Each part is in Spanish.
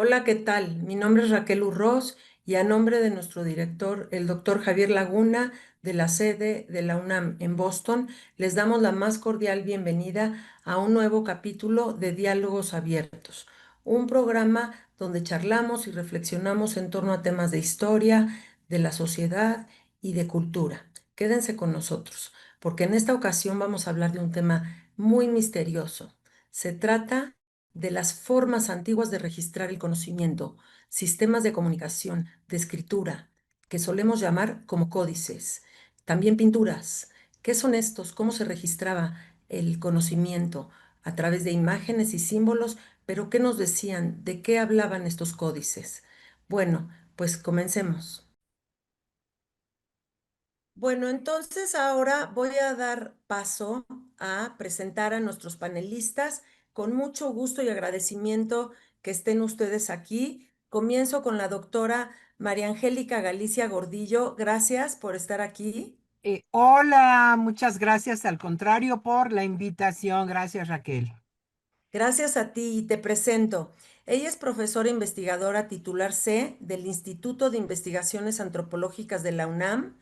Hola, ¿qué tal? Mi nombre es Raquel Urroz y a nombre de nuestro director, el doctor Javier Laguna, de la sede de la UNAM en Boston, les damos la más cordial bienvenida a un nuevo capítulo de Diálogos Abiertos, un programa donde charlamos y reflexionamos en torno a temas de historia, de la sociedad y de cultura. Quédense con nosotros, porque en esta ocasión vamos a hablar de un tema muy misterioso. Se trata de las formas antiguas de registrar el conocimiento, sistemas de comunicación, de escritura, que solemos llamar como códices. También pinturas. ¿Qué son estos? ¿Cómo se registraba el conocimiento? A través de imágenes y símbolos, pero ¿qué nos decían? ¿De qué hablaban estos códices? Bueno, pues comencemos. Bueno, entonces ahora voy a dar paso a presentar a nuestros panelistas. Con mucho gusto y agradecimiento que estén ustedes aquí. Comienzo con la doctora María Angélica Galicia Gordillo. Gracias por estar aquí. Hola, muchas gracias, al contrario, por la invitación. Gracias, Raquel. Gracias a ti y te presento. Ella es profesora investigadora titular C del Instituto de Investigaciones Antropológicas de la UNAM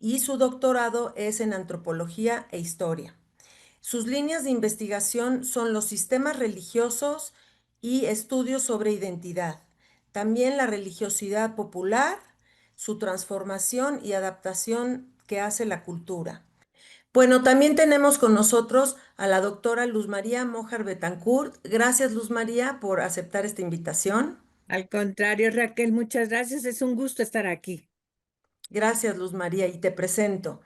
y su doctorado es en antropología e historia. Sus líneas de investigación son los sistemas religiosos y estudios sobre identidad. También la religiosidad popular, su transformación y adaptación que hace la cultura. Bueno, también tenemos con nosotros a la doctora Luz María Mojar Betancourt. Gracias, Luz María, por aceptar esta invitación. Al contrario, Raquel, muchas gracias. Es un gusto estar aquí. Gracias, Luz María, y te presento.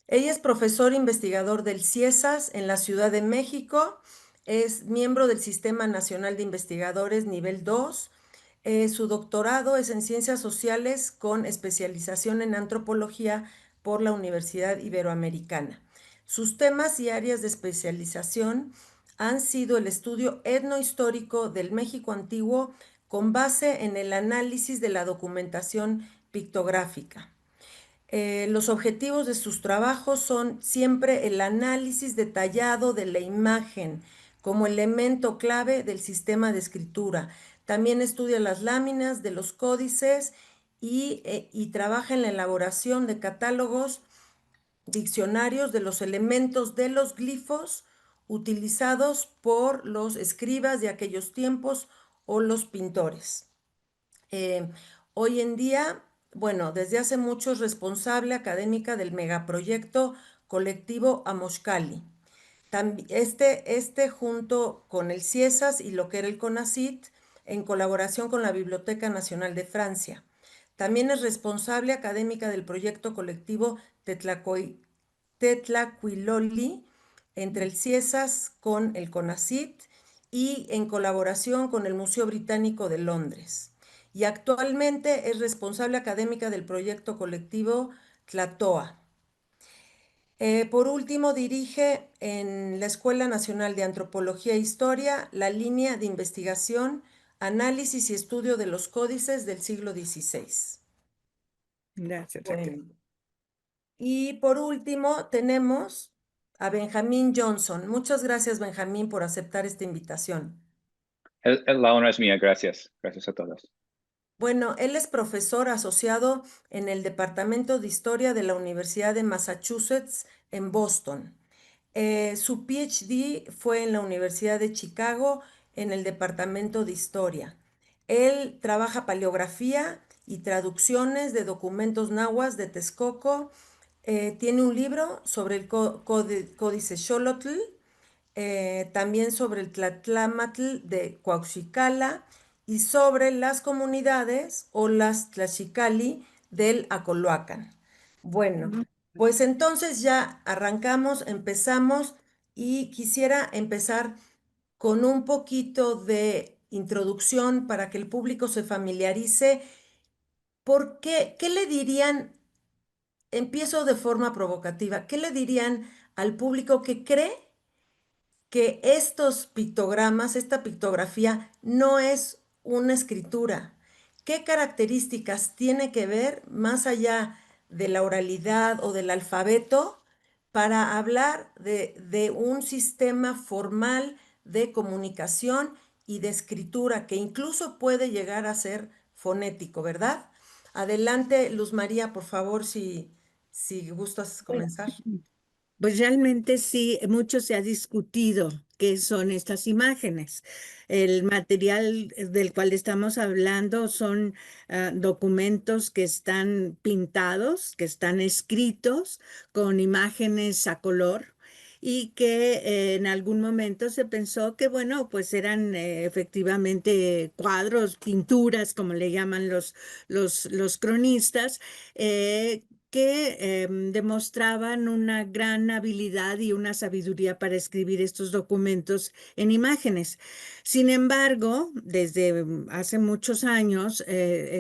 Ella es profesor investigador del CIESAS en la Ciudad de México, es miembro del Sistema Nacional de Investigadores nivel 2. Su doctorado es en Ciencias Sociales con especialización en Antropología por la Universidad Iberoamericana. Sus temas y áreas de especialización han sido el estudio etnohistórico del México antiguo con base en el análisis de la documentación pictográfica. Los objetivos de sus trabajos son siempre el análisis detallado de la imagen como elemento clave del sistema de escritura. También estudia las láminas de los códices y trabaja en la elaboración de catálogos, diccionarios de los elementos de los glifos utilizados por los escribas de aquellos tiempos o los pintores. Eh, Hoy en día, bueno, desde hace mucho es responsable académica del megaproyecto colectivo Amoshkali. Este junto con el CIESAS y lo que era el CONACYT, en colaboración con la Biblioteca Nacional de Francia. También es responsable académica del proyecto colectivo Tetlacuiloli, entre el CIESAS con el CONACYT y en colaboración con el Museo Británico de Londres. Y actualmente es responsable académica del proyecto colectivo Tlatoa. Por último, dirige en la Escuela Nacional de Antropología e Historia la línea de investigación, análisis y estudio de los códices del siglo XVI. Gracias, Raquel. Bueno, y por último tenemos a Benjamín Johnson. Muchas gracias, Benjamín, por aceptar esta invitación. La honra es mía, gracias. Gracias a todos. Bueno, él es profesor asociado en el Departamento de Historia de la Universidad de Massachusetts en Boston. Su PhD fue en la Universidad de Chicago en el Departamento de Historia. Él trabaja paleografía y traducciones de documentos nahuas de Texcoco. Tiene un libro sobre el Códice Xolotl, también sobre el Tlatlamatl de Coaxicala y sobre las comunidades o las Tlaxicali del Acoloacan. Bueno, pues entonces ya arrancamos, empezamos y quisiera empezar con un poquito de introducción para que el público se familiarice. ¿Por qué? ¿Qué le dirían? Empiezo de forma provocativa. ¿Qué le dirían al público que cree que estos pictogramas, esta pictografía, no es una escritura? ¿Qué características tiene que ver más allá de la oralidad o del alfabeto para hablar de un sistema formal de comunicación y de escritura, que incluso puede llegar a ser fonético, ¿verdad? Adelante, Luz María, por favor, si gustas Pues comenzar. pues realmente sí, mucho se ha discutido qué son estas imágenes. El material del cual estamos hablando son documentos que están pintados, que están escritos con imágenes a color y que en algún momento se pensó que, bueno, pues eran efectivamente cuadros, pinturas, como le llaman los cronistas, que demostraban una gran habilidad y una sabiduría para escribir estos documentos en imágenes. Sin embargo, desde hace muchos años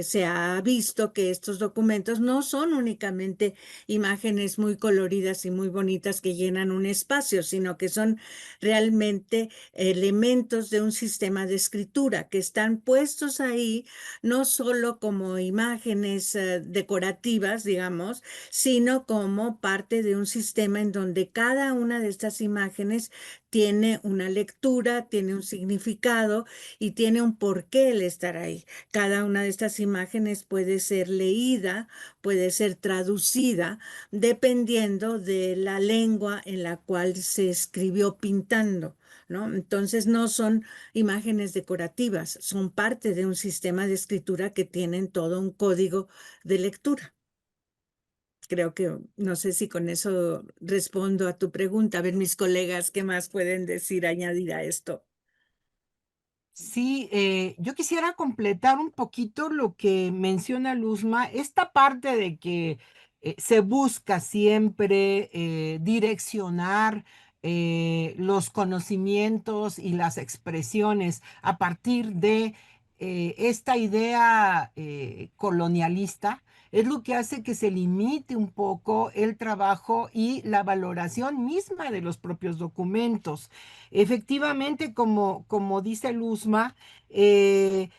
se ha visto que estos documentos no son únicamente imágenes muy coloridas y muy bonitas que llenan un espacio, sino que son realmente elementos de un sistema de escritura que están puestos ahí no solo como imágenes decorativas, digamos, sino como parte de un sistema en donde cada una de estas imágenes tiene una lectura, tiene un significado y tiene un porqué el estar ahí. Cada una de estas imágenes puede ser leída, puede ser traducida, dependiendo de la lengua en la cual se escribió pintando, ¿no? Entonces no son imágenes decorativas, son parte de un sistema de escritura que tienen todo un código de lectura. Creo que no sé si con eso respondo a tu pregunta. A ver, mis colegas, ¿qué más pueden decir, añadir a esto? Sí, yo quisiera completar un poquito lo que menciona Luzma, esta parte de que se busca siempre direccionar los conocimientos y las expresiones a partir de esta idea colonialista. Es lo que hace que se limite un poco el trabajo y la valoración misma de los propios documentos. Efectivamente, como dice Luzma, eh,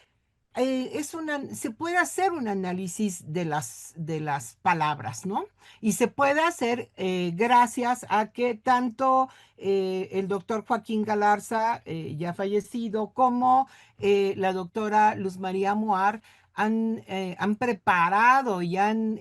se puede hacer un análisis de las palabras, ¿no? Y se puede hacer gracias a que tanto el doctor Joaquín Galarza, ya fallecido, como la doctora Luz María Moar han preparado y han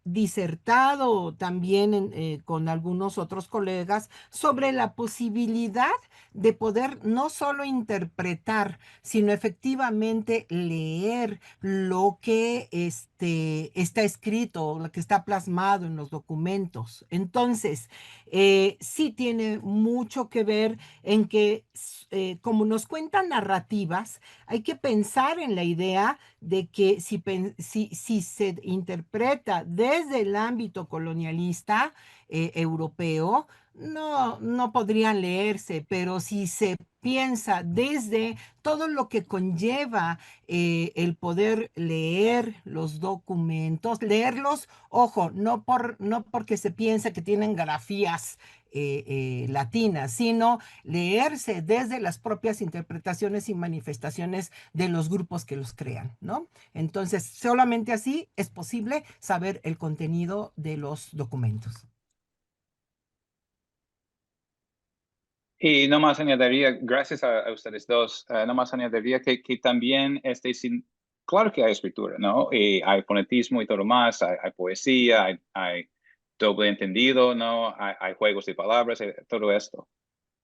disertado también con algunos otros colegas sobre la posibilidad de poder no solo interpretar, sino efectivamente leer lo que está escrito, lo que está plasmado en los documentos. Entonces, sí tiene mucho que ver en que, como nos cuentan narrativas, hay que pensar en la idea de que si se interpreta desde el ámbito colonialista europeo, no podrían leerse, pero si se piensa desde todo lo que conlleva el poder leer los documentos, leerlos, ojo, no porque se piensa que tienen grafías latinas, sino leerse desde las propias interpretaciones y manifestaciones de los grupos que los crean, ¿no? Entonces, solamente así es posible saber el contenido de los documentos. Y nomás añadiría, gracias a ustedes dos, nomás añadiría que también, claro que hay escritura, ¿no? Y hay fonetismo y todo más, hay poesía, hay doble entendido, ¿no? Hay juegos de palabras, todo esto.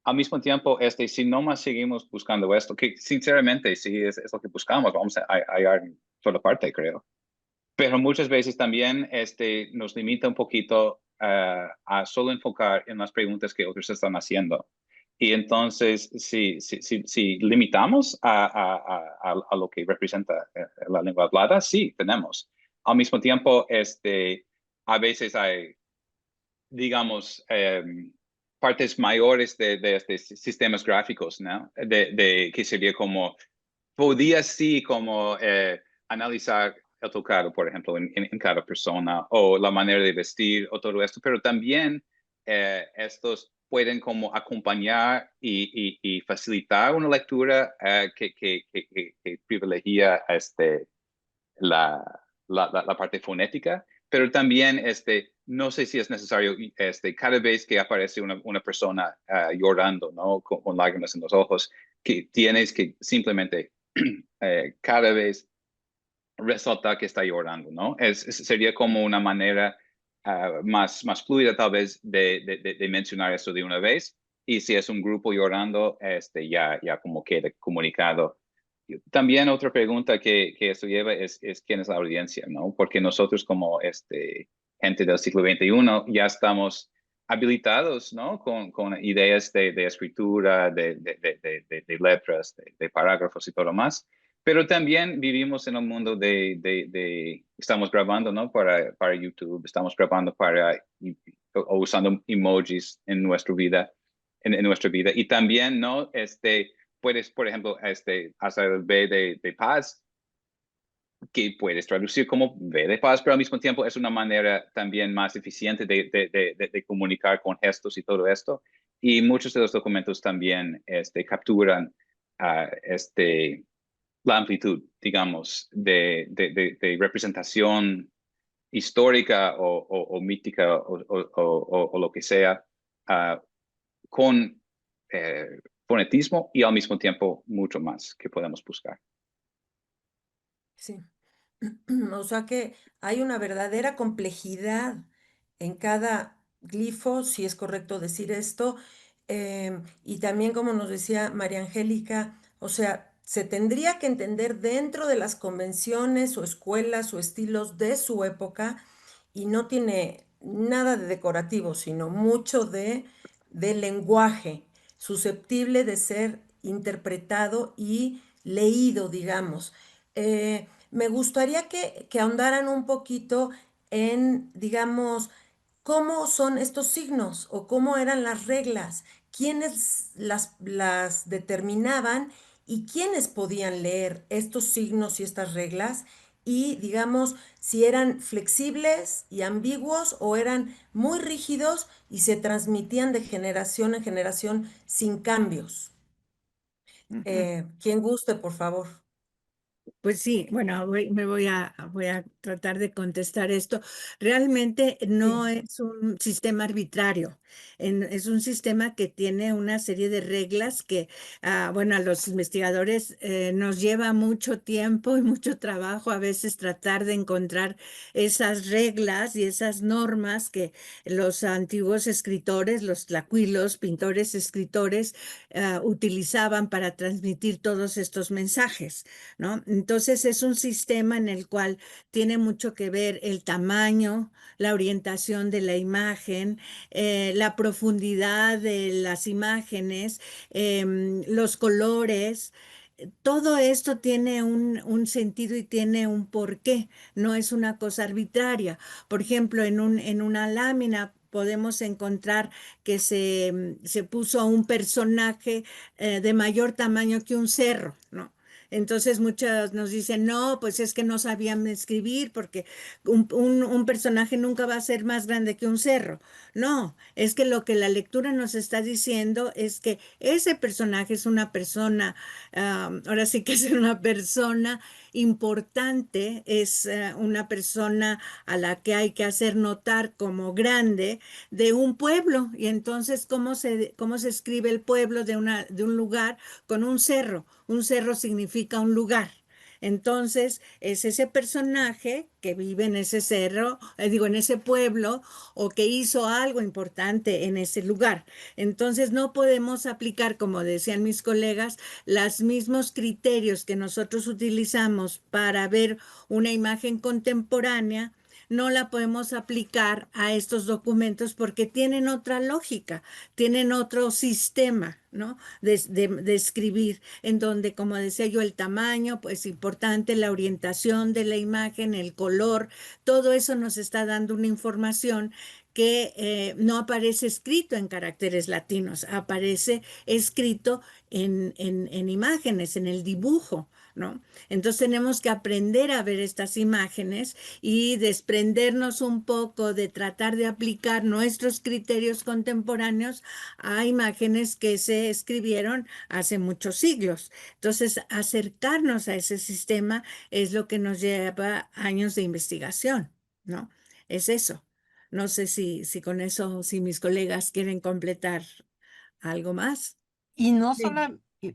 Al mismo tiempo, si nomás seguimos buscando esto, que sinceramente sí es lo que buscamos, vamos a hallar en toda parte, creo. Pero muchas veces también nos limita un poquito a solo enfocar en las preguntas que otros están haciendo. Y entonces, si limitamos a lo que representa la lengua hablada, sí, tenemos. Al mismo tiempo, a veces hay, digamos, partes mayores de estos sistemas gráficos, ¿no? Que sería como, podía sí como analizar el tocado, por ejemplo, en cada persona, o la manera de vestir, o todo esto, pero también estos pueden como acompañar y facilitar una lectura que privilegia la, la parte fonética, pero también no sé si es necesario cada vez que aparece una persona llorando, ¿no? Con lágrimas en los ojos, que tienes que simplemente cada vez resaltar que está llorando, ¿no? Sería como una manera más fluida tal vez de mencionar eso de una vez. Y si es un grupo llorando, ya como quede comunicado. También otra pregunta que esto lleva es quién es la audiencia, ¿no? Porque nosotros como gente del siglo XXI ya estamos habilitados, ¿no? Con ideas de escritura, de letras, de parágrafos y todo más. Pero también vivimos en un mundo estamos grabando, ¿no? Para YouTube, estamos grabando o usando emojis en nuestra vida, en nuestra vida. Y también, ¿no? Puedes, por ejemplo, hacer el B de paz, que puedes traducir como B de paz, pero al mismo tiempo es una manera también más eficiente de comunicar con gestos y todo esto. Y muchos de los documentos también capturan la amplitud, digamos, de representación histórica o mítica o lo que sea, con fonetismo y al mismo tiempo mucho más que podemos buscar. Sí. O sea que hay una verdadera complejidad en cada glifo, si es correcto decir esto, y también como nos decía María Angélica, o sea, se tendría que entender dentro de las convenciones o escuelas o estilos de su época y no tiene nada de decorativo, sino mucho de lenguaje susceptible de ser interpretado y leído, digamos. Me gustaría que ahondaran un poquito en, digamos, cómo son estos signos o cómo eran las reglas, quiénes las determinaban y quiénes podían leer estos signos y estas reglas y, digamos, si eran flexibles y ambiguos o eran muy rígidos y se transmitían de generación en generación sin cambios. Ujú. Quien guste, por favor. Pues sí, bueno, voy a tratar de contestar esto. Realmente no Sí. es un sistema arbitrario, es un sistema que tiene una serie de reglas que, bueno, a los investigadores nos lleva mucho tiempo y mucho trabajo a veces tratar de encontrar esas reglas y esas normas que los antiguos escritores, los tlacuilos, pintores, escritores, utilizaban para transmitir todos estos mensajes, ¿no? Entonces es un sistema en el cual tiene mucho que ver el tamaño, la orientación de la imagen, la profundidad de las imágenes, los colores. Todo esto tiene un sentido y tiene un porqué, no es una cosa arbitraria. Por ejemplo, en una lámina podemos encontrar que se puso un personaje de mayor tamaño que un cerro, ¿no? Entonces muchas nos dicen, no, pues es que no sabían escribir porque un personaje nunca va a ser más grande que un cerro. No, es que lo que la lectura nos está diciendo es que ese personaje es una persona, ahora sí que es una persona importante, es una persona a la que hay que hacer notar como grande de un pueblo. Y entonces, cómo se escribe el pueblo de un lugar con un cerro? Un cerro significa un lugar. Entonces, es ese personaje que vive en ese cerro, digo, en ese pueblo, o que hizo algo importante en ese lugar. Entonces, no podemos aplicar, como decían mis colegas, los mismos criterios que nosotros utilizamos para ver una imagen contemporánea, no la podemos aplicar a estos documentos porque tienen otra lógica, tienen otro sistema, ¿no? De escribir, en donde, como decía yo, el tamaño, pues importante, la orientación de la imagen, el color, todo eso nos está dando una información que no aparece escrito en caracteres latinos, aparece escrito en imágenes, en el dibujo, ¿no? Entonces tenemos que aprender a ver estas imágenes y desprendernos un poco de tratar de aplicar nuestros criterios contemporáneos a imágenes que se escribieron hace muchos siglos. Entonces, acercarnos a ese sistema es lo que nos lleva años de investigación, ¿no? Es eso. No sé si con eso, si mis colegas quieren completar algo más. Y no Sí.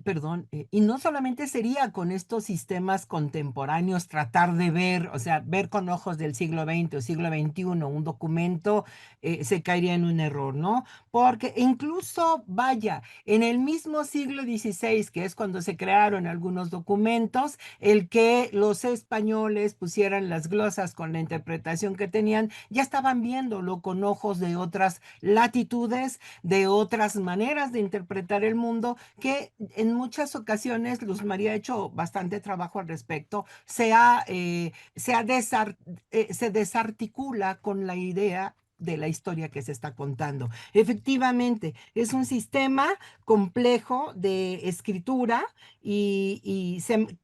Perdón, y no solamente sería con estos sistemas contemporáneos tratar de ver, o sea, ver con ojos del siglo XX o siglo XXI un documento, se caería en un error, ¿no? Porque incluso, vaya, en el mismo siglo XVI, que es cuando se crearon algunos documentos, el que los españoles pusieran las glosas con la interpretación que tenían, ya estaban viéndolo con ojos de otras latitudes, de otras maneras de interpretar el mundo, que en muchas ocasiones Luz María ha hecho bastante trabajo al respecto, se desarticula con la idea de la historia que se está contando. Efectivamente, es un sistema complejo de escritura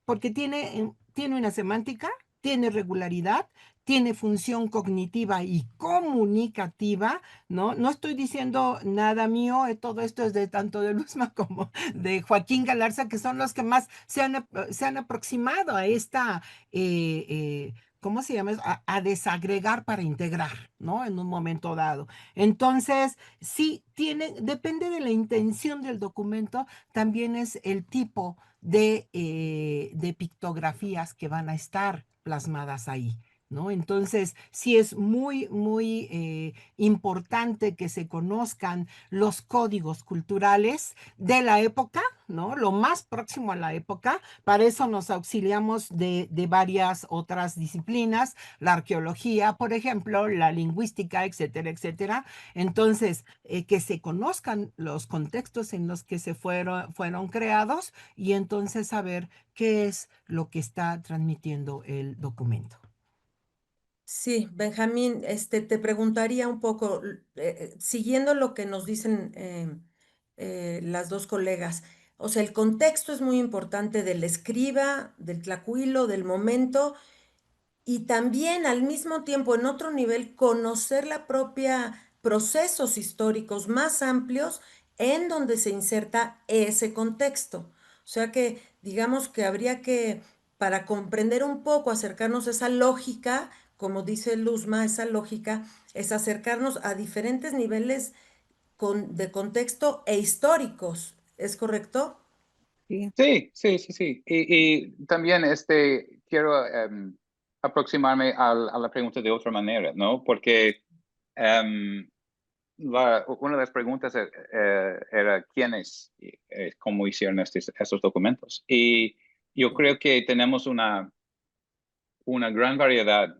porque tiene una semántica, tiene regularidad, tiene función cognitiva y comunicativa, ¿no? No estoy diciendo nada mío, todo esto es de tanto de Luzma como de Joaquín Galarza, que son los que más se han aproximado a esta, ¿cómo se llama? A desagregar para integrar, ¿no? En un momento dado. Entonces, sí, depende de la intención del documento, también es el tipo de pictografías que van a estar plasmadas ahí, ¿no? Entonces, sí es muy, muy importante que se conozcan los códigos culturales de la época, ¿no? Lo más próximo a la época. Para eso nos auxiliamos de varias otras disciplinas, la arqueología, por ejemplo, la lingüística, etcétera, etcétera. Entonces, que se conozcan los contextos en los que fueron creados y entonces saber qué es lo que está transmitiendo el documento. Sí, Benjamín, te preguntaría un poco, siguiendo lo que nos dicen las dos colegas, o sea, el contexto es muy importante del escriba, del tlacuilo, del momento, y también al mismo tiempo, en otro nivel, conocer la propia procesos históricos más amplios en donde se inserta ese contexto. O sea que, digamos que habría que, para comprender un poco, acercarnos a esa lógica, como dice Luzma, esa lógica es acercarnos a diferentes niveles de contexto e históricos. ¿Es correcto? Sí. Sí, sí, sí, sí. Y también quiero aproximarme a la pregunta de otra manera, ¿no? Porque em, una de las preguntas era quiénes, cómo hicieron estos documentos. Y yo creo que tenemos una gran variedad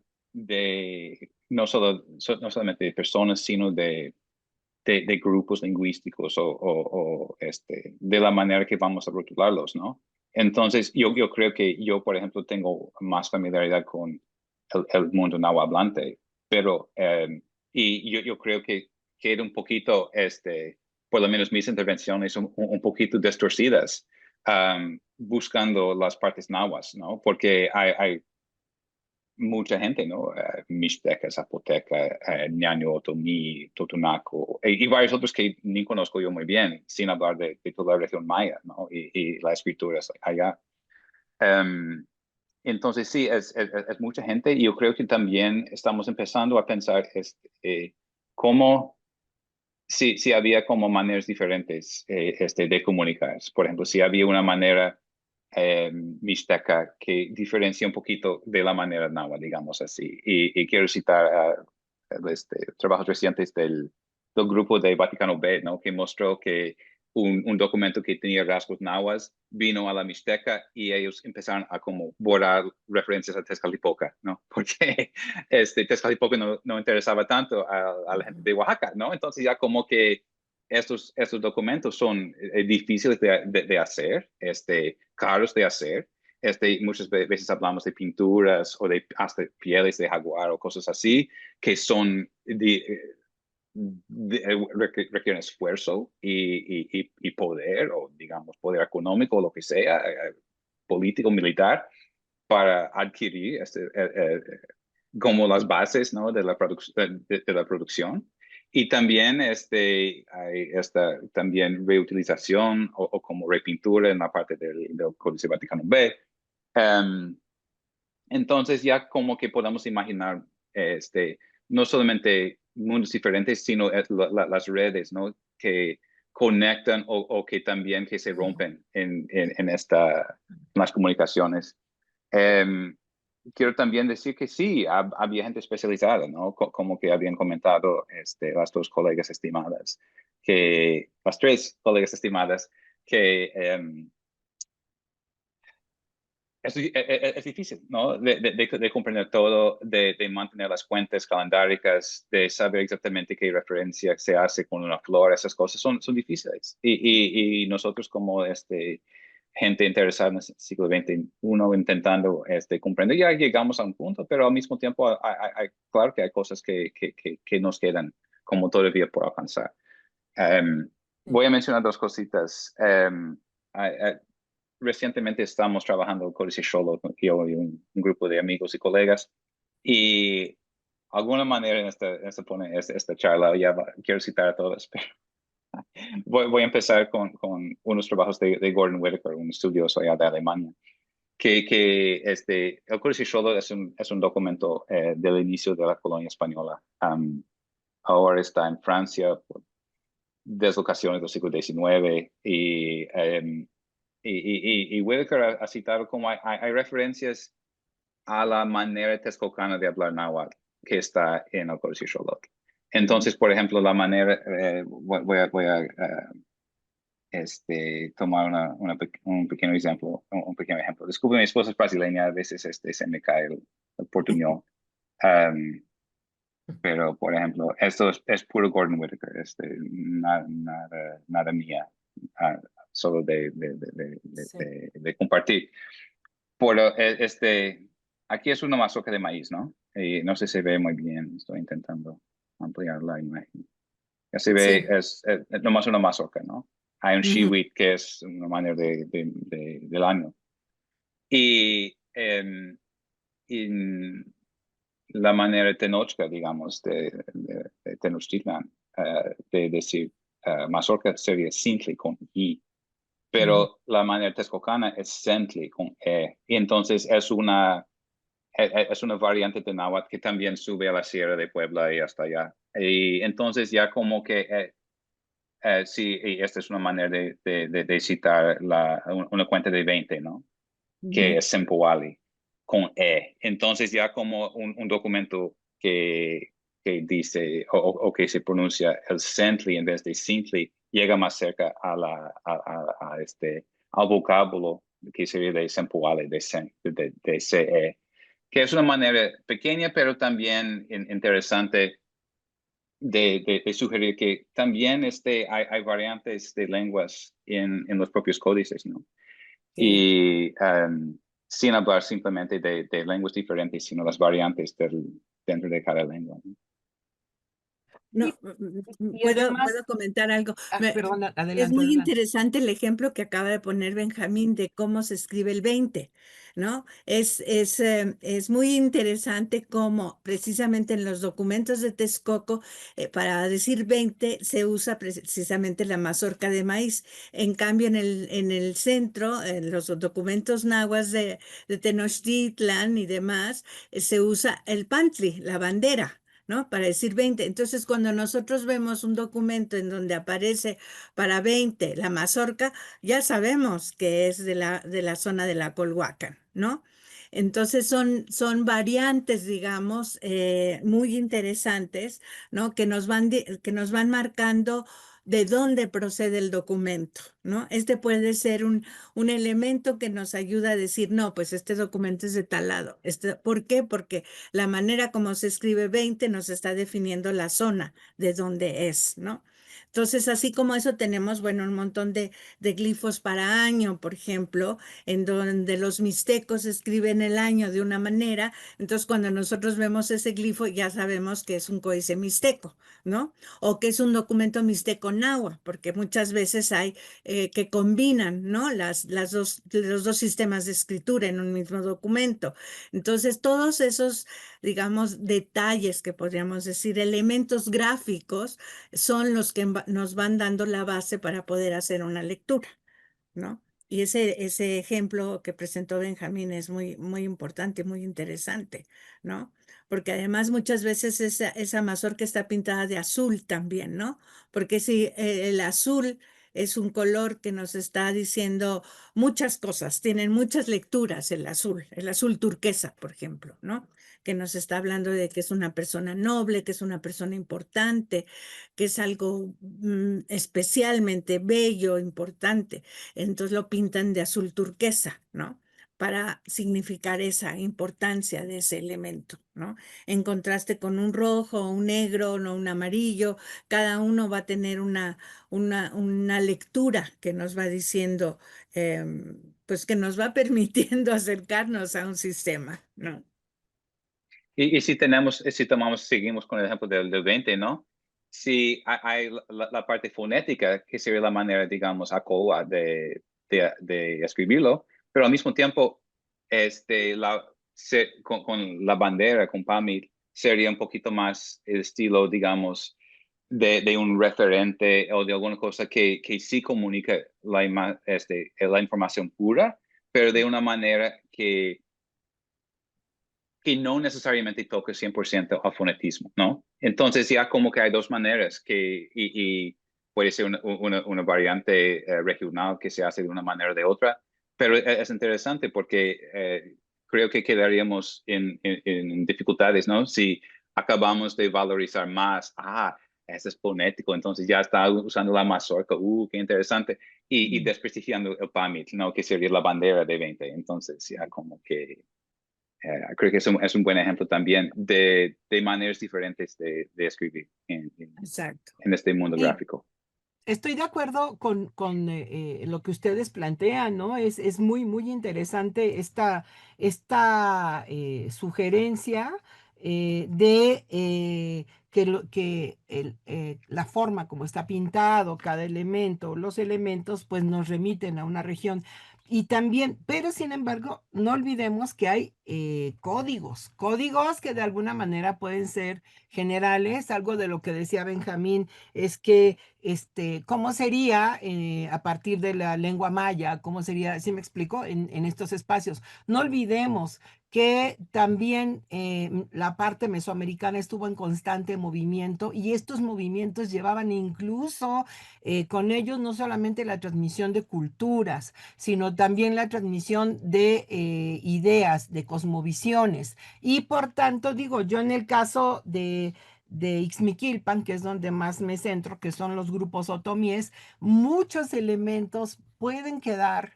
no solamente de personas, sino de grupos lingüísticos o de la manera que vamos a rotularlos, ¿no? Entonces, yo creo que yo, por ejemplo, tengo más familiaridad con el mundo nahuablante, pero, y yo creo que queda un poquito, por lo menos mis intervenciones, un poquito distorcidas, buscando las partes nahuas, ¿no? Porque hay mucha gente, ¿no? Mixteca, Zapoteca, Ñaño, Otomí, Totonaco, y varios otros que ni conozco yo muy bien, sin hablar de toda la región maya, ¿no? Y las escrituras allá. Um, entonces, sí, es mucha gente y yo creo que también estamos empezando a pensar cómo, si había como maneras diferentes de comunicar. Por ejemplo, si había una manera mixteca que diferencia un poquito de la manera náhuatl, digamos así. Y quiero citar trabajos recientes del grupo de Vaticano B, ¿no? Que mostró que un documento que tenía rasgos náhuatl vino a la mixteca y ellos empezaron a como borrar referencias a Tezcatlipoca, ¿no? Porque Tezcatlipoca no interesaba tanto a la gente de Oaxaca, ¿no? Entonces ya como que estos documentos son difíciles de hacer, caros de hacer. Muchas veces hablamos de pinturas o hasta pieles de jaguar o cosas así que son requieren esfuerzo y poder, o digamos, poder económico o lo que sea, político, militar, para adquirir como las bases, ¿no? de de la producción. Y también hay esta también reutilización o como repintura en la parte del Códice Vaticano B. Um, entonces ya como que podemos imaginar no solamente mundos diferentes, sino las redes, ¿no? Que conectan o que también que se rompen en las comunicaciones. Em, Quiero también decir que sí, había gente especializada, ¿no? Como que habían comentado las dos colegas estimadas, las tres colegas estimadas, que es difícil, ¿no? De comprender todo, de mantener las cuentas calendáricas, de saber exactamente qué referencia se hace con una flor, esas cosas son difíciles. Y nosotros como gente interesada en el siglo XXI intentando comprender, ya llegamos a un punto, pero al mismo tiempo claro que hay cosas que nos quedan como todavía por alcanzar. Voy a mencionar dos cositas. Recientemente estamos trabajando en Códice Sherlock, yo y un grupo de amigos y colegas, y de alguna manera en esta charla, quiero citar a todos, pero voy a empezar con unos trabajos de Gordon Whittaker, un estudioso allá de Alemania, el Códice Sherlock es un documento del inicio de la colonia española. Ahora está en Francia por deslocaciones del siglo XIX y Whittaker ha citado como hay referencias a la manera texcocana de hablar náhuatl que está en el Códice Sherlock. Entonces, por ejemplo, la manera, voy a tomar un pequeño ejemplo, un pequeño ejemplo. Disculpe, mi esposa es brasileña, a veces se me cae el portuñol. Pero, por ejemplo, esto es puro Gordon Whittaker, nada mía, solo Sí. de compartir. Aquí es una mazorca de maíz, ¿no? Y no sé si se ve muy bien, estoy intentando ampliar la imagen. Ya se ve, Sí. es nomás una mazorca, ¿no? Hay un Ujú. shiwit que es una manera del año. Y la manera tenochca, digamos, de Tenochtitlan, de decir mazorca sería Sintli con I, pero la manera texcocana es Sentli con E. Y entonces es una variante de náhuatl que también sube a la Sierra de Puebla y hasta allá. Y entonces ya como que, sí, y esta es una manera de citar una cuenta de 20, ¿no? Que Ujú. es Sempoali, con E. Entonces ya como un documento que dice o que se pronuncia el Sentli en vez de Sintli, llega más cerca al vocábulo que sería de Sempoali, de CE, que es una manera pequeña, pero también interesante de sugerir que también hay variantes de lenguas en los propios códices, ¿no? Sí. Y sin hablar simplemente de lenguas diferentes, sino las variantes dentro de cada lengua, ¿no? No, Y puedo además, comentar algo. perdón, Es adelante, muy adelante. interesante el ejemplo que acaba de poner Benjamín de cómo se escribe el 20, ¿no? Es muy interesante cómo precisamente en los documentos de Texcoco, para decir 20 se usa precisamente la mazorca de maíz. En cambio, en el centro, en los documentos nahuas de Tenochtitlan y demás, se usa el pantli, la bandera. ¿No? Para decir 20. Entonces, cuando nosotros vemos un documento en donde aparece para 20 la mazorca, ya sabemos que es de la zona de la Colhuacan, ¿no? Entonces son variantes, digamos, muy interesantes, ¿no? Que nos van marcando de dónde procede el documento, ¿no? Este puede ser un elemento que nos ayuda a decir, no, pues este documento es de tal lado. ¿Por qué? Porque la manera como se escribe 20 nos está definiendo la zona de dónde es, ¿no? Entonces, así como eso tenemos, bueno, un montón de glifos para año, por ejemplo, en donde los mixtecos escriben el año de una manera. Entonces, cuando nosotros vemos ese glifo, ya sabemos que es un códice mixteco, ¿no? O que es un documento mixteco náhuatl, porque muchas veces hay que combinan, ¿no? Los dos sistemas de escritura en un mismo documento. Entonces, todos esos, digamos, detalles que podríamos decir, elementos gráficos, son los que nos van dando la base para poder hacer una lectura, ¿no? Y ese ejemplo que presentó Benjamín es muy, muy importante, muy interesante, ¿no? porque además muchas veces esa mazorca está pintada de azul también, ¿no? Porque si el azul es un color que nos está diciendo muchas cosas, tienen muchas lecturas el azul turquesa, por ejemplo, ¿no? Que nos está hablando de que es una persona noble, que es una persona importante, que es algo especialmente bello, importante. Entonces lo pintan de azul turquesa, ¿no? Para significar esa importancia de ese elemento, ¿no? En contraste con un rojo, un negro, no un amarillo, cada uno va a tener una lectura que nos va diciendo, pues que nos va permitiendo acercarnos a un sistema, ¿no? Y si tomamos, seguimos con el ejemplo del 20, ¿no? Si hay la parte fonética, que sería la manera, digamos, ACOA de escribirlo, pero al mismo tiempo, con la bandera, con PAMI, sería un poquito más el estilo, digamos, de un referente o de alguna cosa que sí comunica la información pura, pero de una manera que no necesariamente toque 100% al fonetismo, ¿no? Entonces ya como que hay dos maneras y puede ser una variante regional que se hace de una manera o de otra, pero es interesante porque creo que quedaríamos en dificultades, ¿no? Si acabamos de valorizar más, ese es fonético, entonces ya está usando la mazorca, qué interesante, y desprestigiando el PAMIT, ¿no? Que sería la bandera de 20, entonces ya como que creo que es un buen ejemplo también de maneras diferentes de escribir Exacto. en este mundo Y gráfico. estoy de acuerdo con lo que ustedes plantean, ¿no? Es muy, muy interesante esta sugerencia de que la forma como está pintado cada elemento, los elementos, pues nos remiten a una región. Y también, pero sin embargo, no olvidemos que hay códigos que de alguna manera pueden ser generales. Algo de lo que decía Benjamín es que cómo sería a partir de la lengua maya, cómo sería, ¿sí me explico? En estos espacios. No olvidemos que también la parte mesoamericana estuvo en constante movimiento y estos movimientos llevaban incluso con ellos no solamente la transmisión de culturas, sino también la transmisión de ideas, de cosmovisiones. Y por tanto, digo, yo en el caso de Ixmiquilpan, que es donde más me centro, que son los grupos otomíes, muchos elementos pueden quedar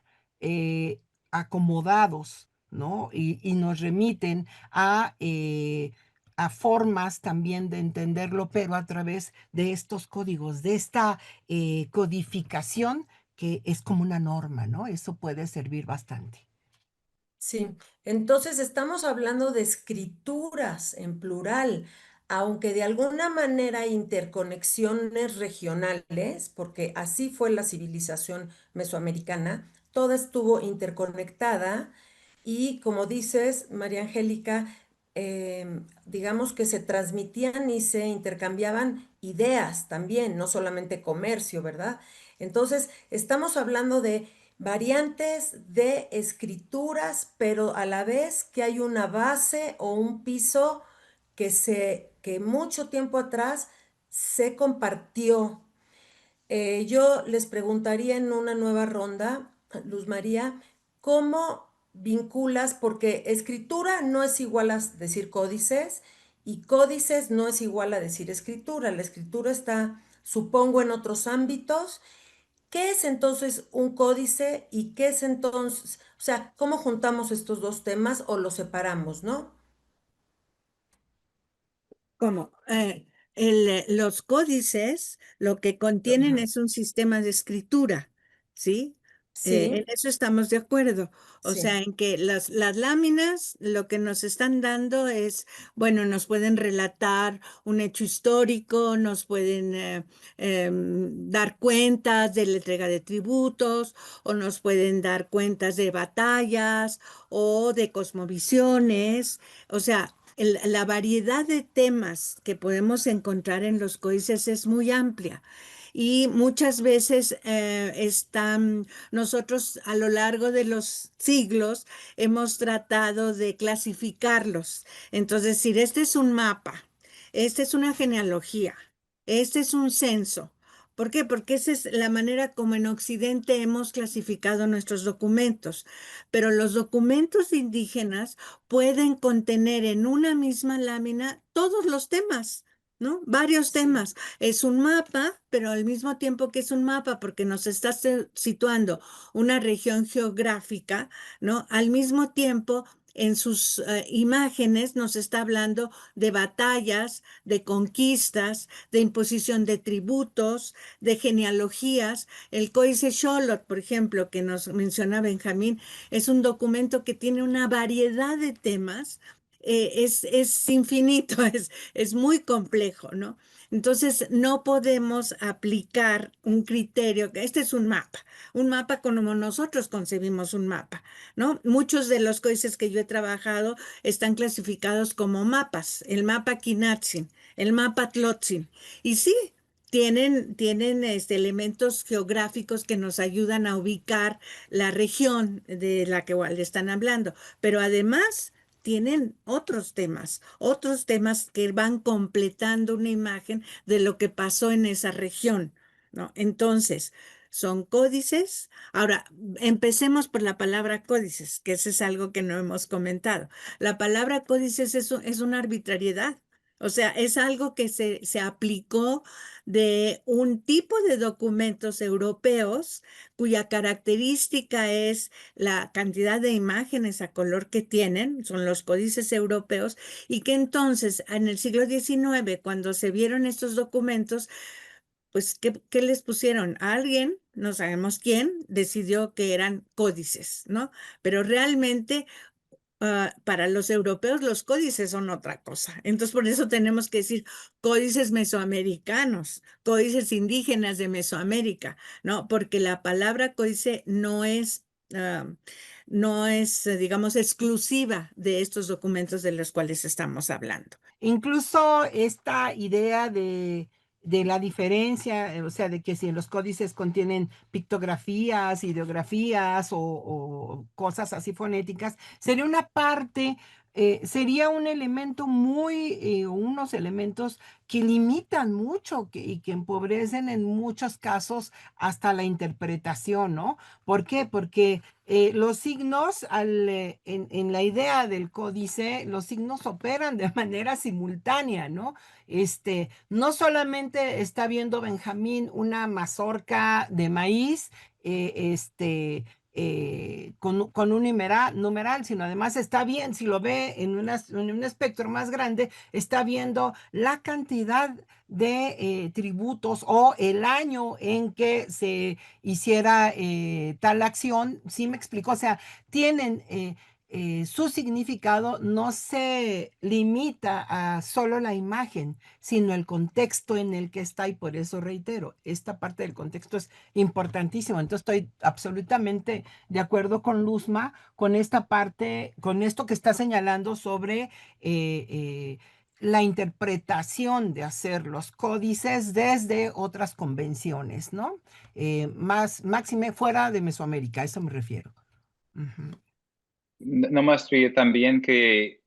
acomodados, ¿no? Y nos remiten a formas también de entenderlo, pero a través de estos códigos, de esta codificación que es como una norma, ¿no? Eso puede servir bastante. Sí, entonces estamos hablando de escrituras en plural, aunque de alguna manera hay interconexiones regionales, porque así fue la civilización mesoamericana, toda estuvo interconectada y como dices, María Angélica, digamos que se transmitían y se intercambiaban ideas también, no solamente comercio, ¿verdad? Entonces, estamos hablando de variantes de escrituras, pero a la vez que hay una base o un piso que mucho tiempo atrás se compartió. Yo les preguntaría en una nueva ronda, Luz María, ¿cómo vinculas? Porque escritura no es igual a decir códices y códices no es igual a decir escritura. La escritura está, supongo, en otros ámbitos. ¿Qué es entonces un códice y qué es entonces, o sea, cómo juntamos estos dos temas o los separamos, ¿no? ¿Cómo? Los códices lo que contienen Ajá. es un sistema de escritura, ¿sí? En Sí, eso estamos de acuerdo. O sí. sea, en que las láminas lo que nos están dando es, bueno, nos pueden relatar un hecho histórico, nos pueden dar cuentas de la entrega de tributos, o nos pueden dar cuentas de batallas o de cosmovisiones. O sea, la variedad de temas que podemos encontrar en los códices es muy amplia y muchas veces nosotros a lo largo de los siglos hemos tratado de clasificarlos. Entonces, decir, este es un mapa, este es una genealogía, este es un censo. ¿Por qué? Porque esa es la manera como en Occidente hemos clasificado nuestros documentos. Pero los documentos indígenas pueden contener en una misma lámina todos los temas, ¿no? Varios Sí, temas. Es un mapa, pero al mismo tiempo que es un mapa, porque nos está situando una región geográfica, ¿no? Al mismo tiempo, en sus imágenes nos está hablando de batallas, de conquistas, de imposición de tributos, de genealogías. El Códice Xolotl, por ejemplo, que nos menciona Benjamín, es un documento que tiene una variedad de temas. Es infinito, es muy complejo, ¿no? Entonces, no podemos aplicar un criterio, que este es un mapa como nosotros concebimos un mapa, ¿no? Muchos de los códices que yo he trabajado están clasificados como mapas, el mapa Kinatzin, el mapa Tlotzin, y sí, tienen elementos geográficos que nos ayudan a ubicar la región de la que le están hablando, pero además tienen otros temas que van completando una imagen de lo que pasó en esa región, ¿no? Entonces, son códices. Ahora, empecemos por la palabra códices, que eso es algo que no hemos comentado. La palabra códices es una arbitrariedad. O sea, es algo que se aplicó de un tipo de documentos europeos cuya característica es la cantidad de imágenes a color que tienen, son los códices europeos, y que entonces en el siglo XIX, cuando se vieron estos documentos, pues, ¿qué les pusieron? Alguien, no sabemos quién, decidió que eran códices, ¿no? Pero realmente para los europeos los códices son otra cosa. Entonces, por eso tenemos que decir códices mesoamericanos, códices indígenas de Mesoamérica, ¿no? Porque la palabra códice no es, digamos, exclusiva de estos documentos de los cuales estamos hablando. Incluso esta idea de la diferencia, o sea, de que si los códices contienen pictografías, ideografías o cosas así fonéticas, sería una parte, sería un elemento unos elementos que limitan mucho y que empobrecen en muchos casos hasta la interpretación, ¿no? ¿Por qué? Porque los signos, en la idea del códice, los signos operan de manera simultánea, ¿no? No solamente está viendo Benjamín una mazorca de maíz, con un numeral, sino además está bien, si lo ve en un espectro más grande, está viendo la cantidad de tributos o el año en que se hiciera tal acción. ¿Sí me explico? O sea, tienen su significado, no se limita a solo la imagen, sino el contexto en el que está, y por eso reitero, esta parte del contexto es importantísimo. Entonces estoy absolutamente de acuerdo con Luzma, con esta parte, con esto que está señalando sobre la interpretación de hacer los códices desde otras convenciones, ¿no? Máxime fuera de Mesoamérica, a eso me refiero. Ujú. Nomás diría también que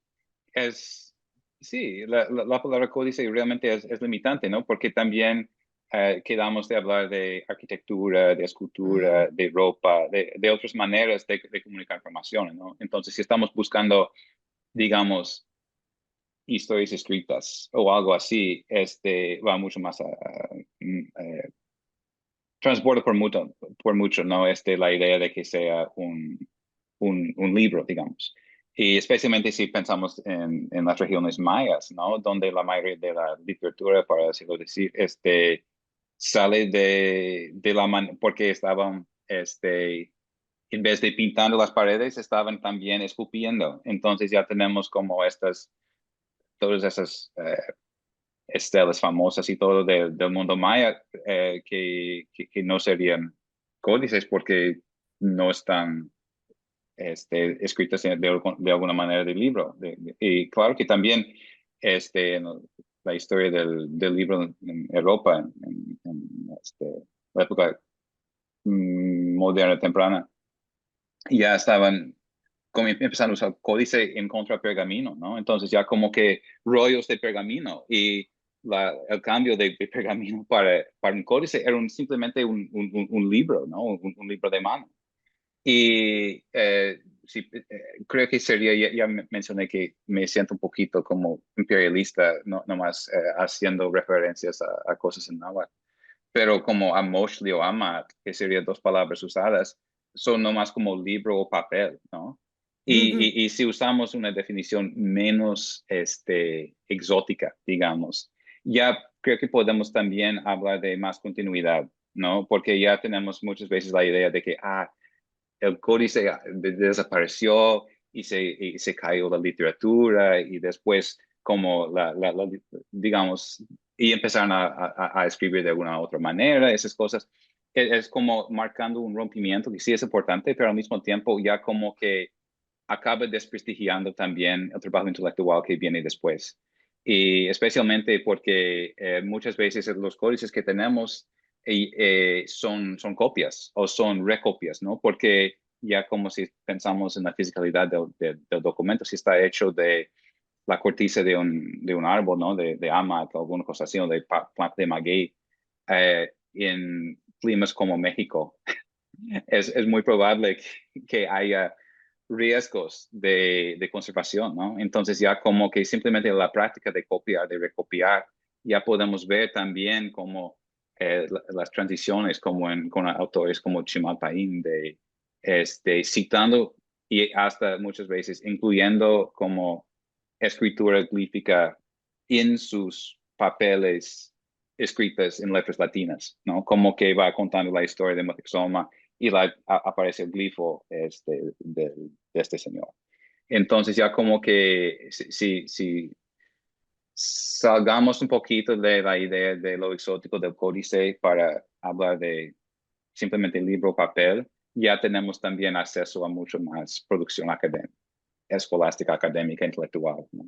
sí, la palabra códice realmente es limitante, ¿no? Porque también quedamos de hablar de arquitectura, de escultura, de ropa, de otras maneras de comunicar información, ¿no? Entonces, si estamos buscando, digamos, historias escritas o algo así, va mucho más transborda por mucho, ¿no? La idea de que sea un libro, digamos. Y especialmente si pensamos en las regiones mayas, ¿no? Donde la mayoría de la literatura, para así decir, sale de la mano, porque estaban, en vez de pintando las paredes, estaban también esculpiendo. Entonces ya tenemos como todas esas estelas famosas y todo del mundo maya que no serían códices porque no están escritas de alguna manera del libro. Y claro que también la historia del libro en Europa, en la época moderna temprana, ya estaban como empezando a usar códice en contra pergamino, ¿no? Entonces ya como que rollos de pergamino y el cambio de pergamino para un códice era simplemente un libro, ¿no? Un libro de mano. Y sí, creo que sería, ya mencioné que me siento un poquito como imperialista, no nomás haciendo referencias a cosas en náhuatl, pero como Amoshli o Amat, que serían dos palabras usadas, son nomás como libro o papel, ¿no? Ujú. Y si usamos una definición menos exótica, digamos, ya creo que podemos también hablar de más continuidad, ¿no? Porque ya tenemos muchas veces la idea de que, el códice desapareció y se cayó la literatura y después como digamos, y empezaron a escribir de alguna otra manera, esas cosas. Es como marcando un rompimiento que sí es importante, pero al mismo tiempo ya como que acaba desprestigiando también el trabajo intelectual que viene después. Y especialmente porque muchas veces los códices que tenemos son copias o son recopias, ¿no? Porque ya como si pensamos en la fisicalidad del documento, si está hecho de la corteza de un árbol, ¿no? De amat o alguna cosa así, o de planta de maguey, en climas como México, es muy probable que haya riesgos de conservación, ¿no? Entonces ya como que simplemente la práctica de copiar, de recopiar, ya podemos ver también como las transiciones como con autores como Chimalpaín, citando y hasta muchas veces incluyendo como escritura glífica en sus papeles escritas en letras latinas, ¿no? Como que va contando la historia de Moctezuma y aparece el glifo de este señor. Entonces ya como que si salgamos un poquito de la idea de lo exótico del códice para hablar de simplemente libro o papel, ya tenemos también acceso a mucho más producción académica, escolástica, académica, intelectual, ¿no?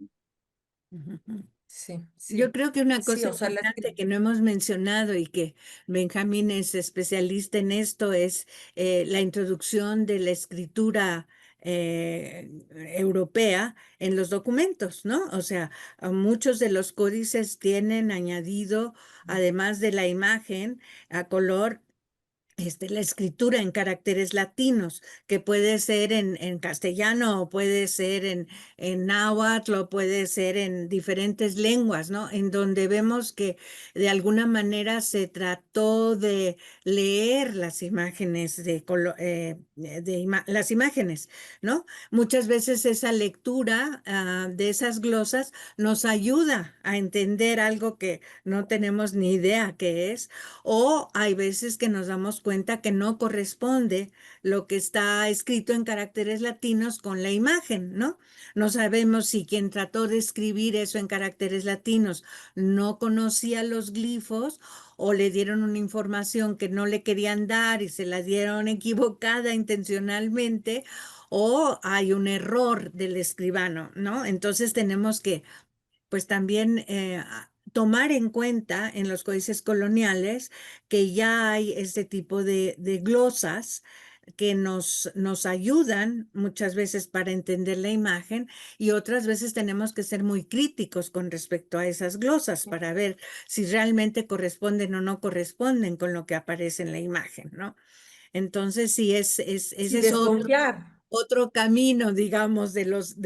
Ujú. Sí, Yo sí, creo que una sí, cosa o sea, importante que no hemos mencionado y que Benjamín es especialista en esto es la introducción de la escritura europea en los documentos, ¿no? O sea, muchos de los códices tienen añadido, además de la imagen a color, la escritura en caracteres latinos, que puede ser en castellano o puede ser en náhuatl o puede ser en diferentes lenguas, ¿no? En donde vemos que de alguna manera se trató de leer las imágenes las imágenes, ¿no? Muchas veces esa lectura de esas glosas nos ayuda a entender algo que no tenemos ni idea qué es, o hay veces que nos damos cuenta que no corresponde lo que está escrito en caracteres latinos con la imagen, ¿no? No sabemos si quien trató de escribir eso en caracteres latinos no conocía los glifos o le dieron una información que no le querían dar y se la dieron equivocada intencionalmente, o hay un error del escribano, ¿no? Entonces tenemos que pues también tomar en cuenta en los códices coloniales que ya hay este tipo de glosas que nos ayudan muchas veces para entender la imagen, y otras veces tenemos que ser muy críticos con respecto a esas glosas para ver si realmente corresponden o no corresponden con lo que aparece en la imagen, ¿no? Entonces, sí, ese sí, es desconfiar. otro camino, digamos, de los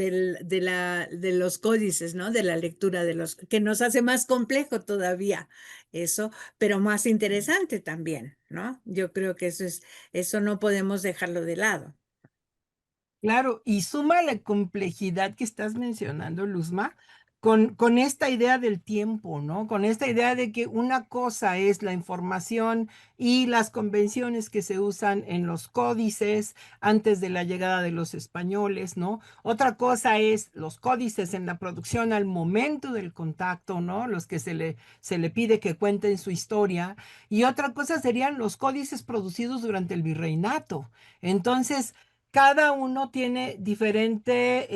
códices, ¿no? De la lectura de los, que nos hace más complejo todavía eso, pero más interesante también, ¿no? Yo creo que eso no podemos dejarlo de lado. Claro, y suma la complejidad que estás mencionando, Luzma, con esta idea del tiempo, ¿no? Con esta idea de que una cosa es la información y las convenciones que se usan en los códices antes de la llegada de los españoles, ¿no? Otra cosa es los códices en la producción al momento del contacto, ¿no? Los que se le pide que cuenten su historia. Y otra cosa serían los códices producidos durante el virreinato. Entonces, cada uno tiene diferente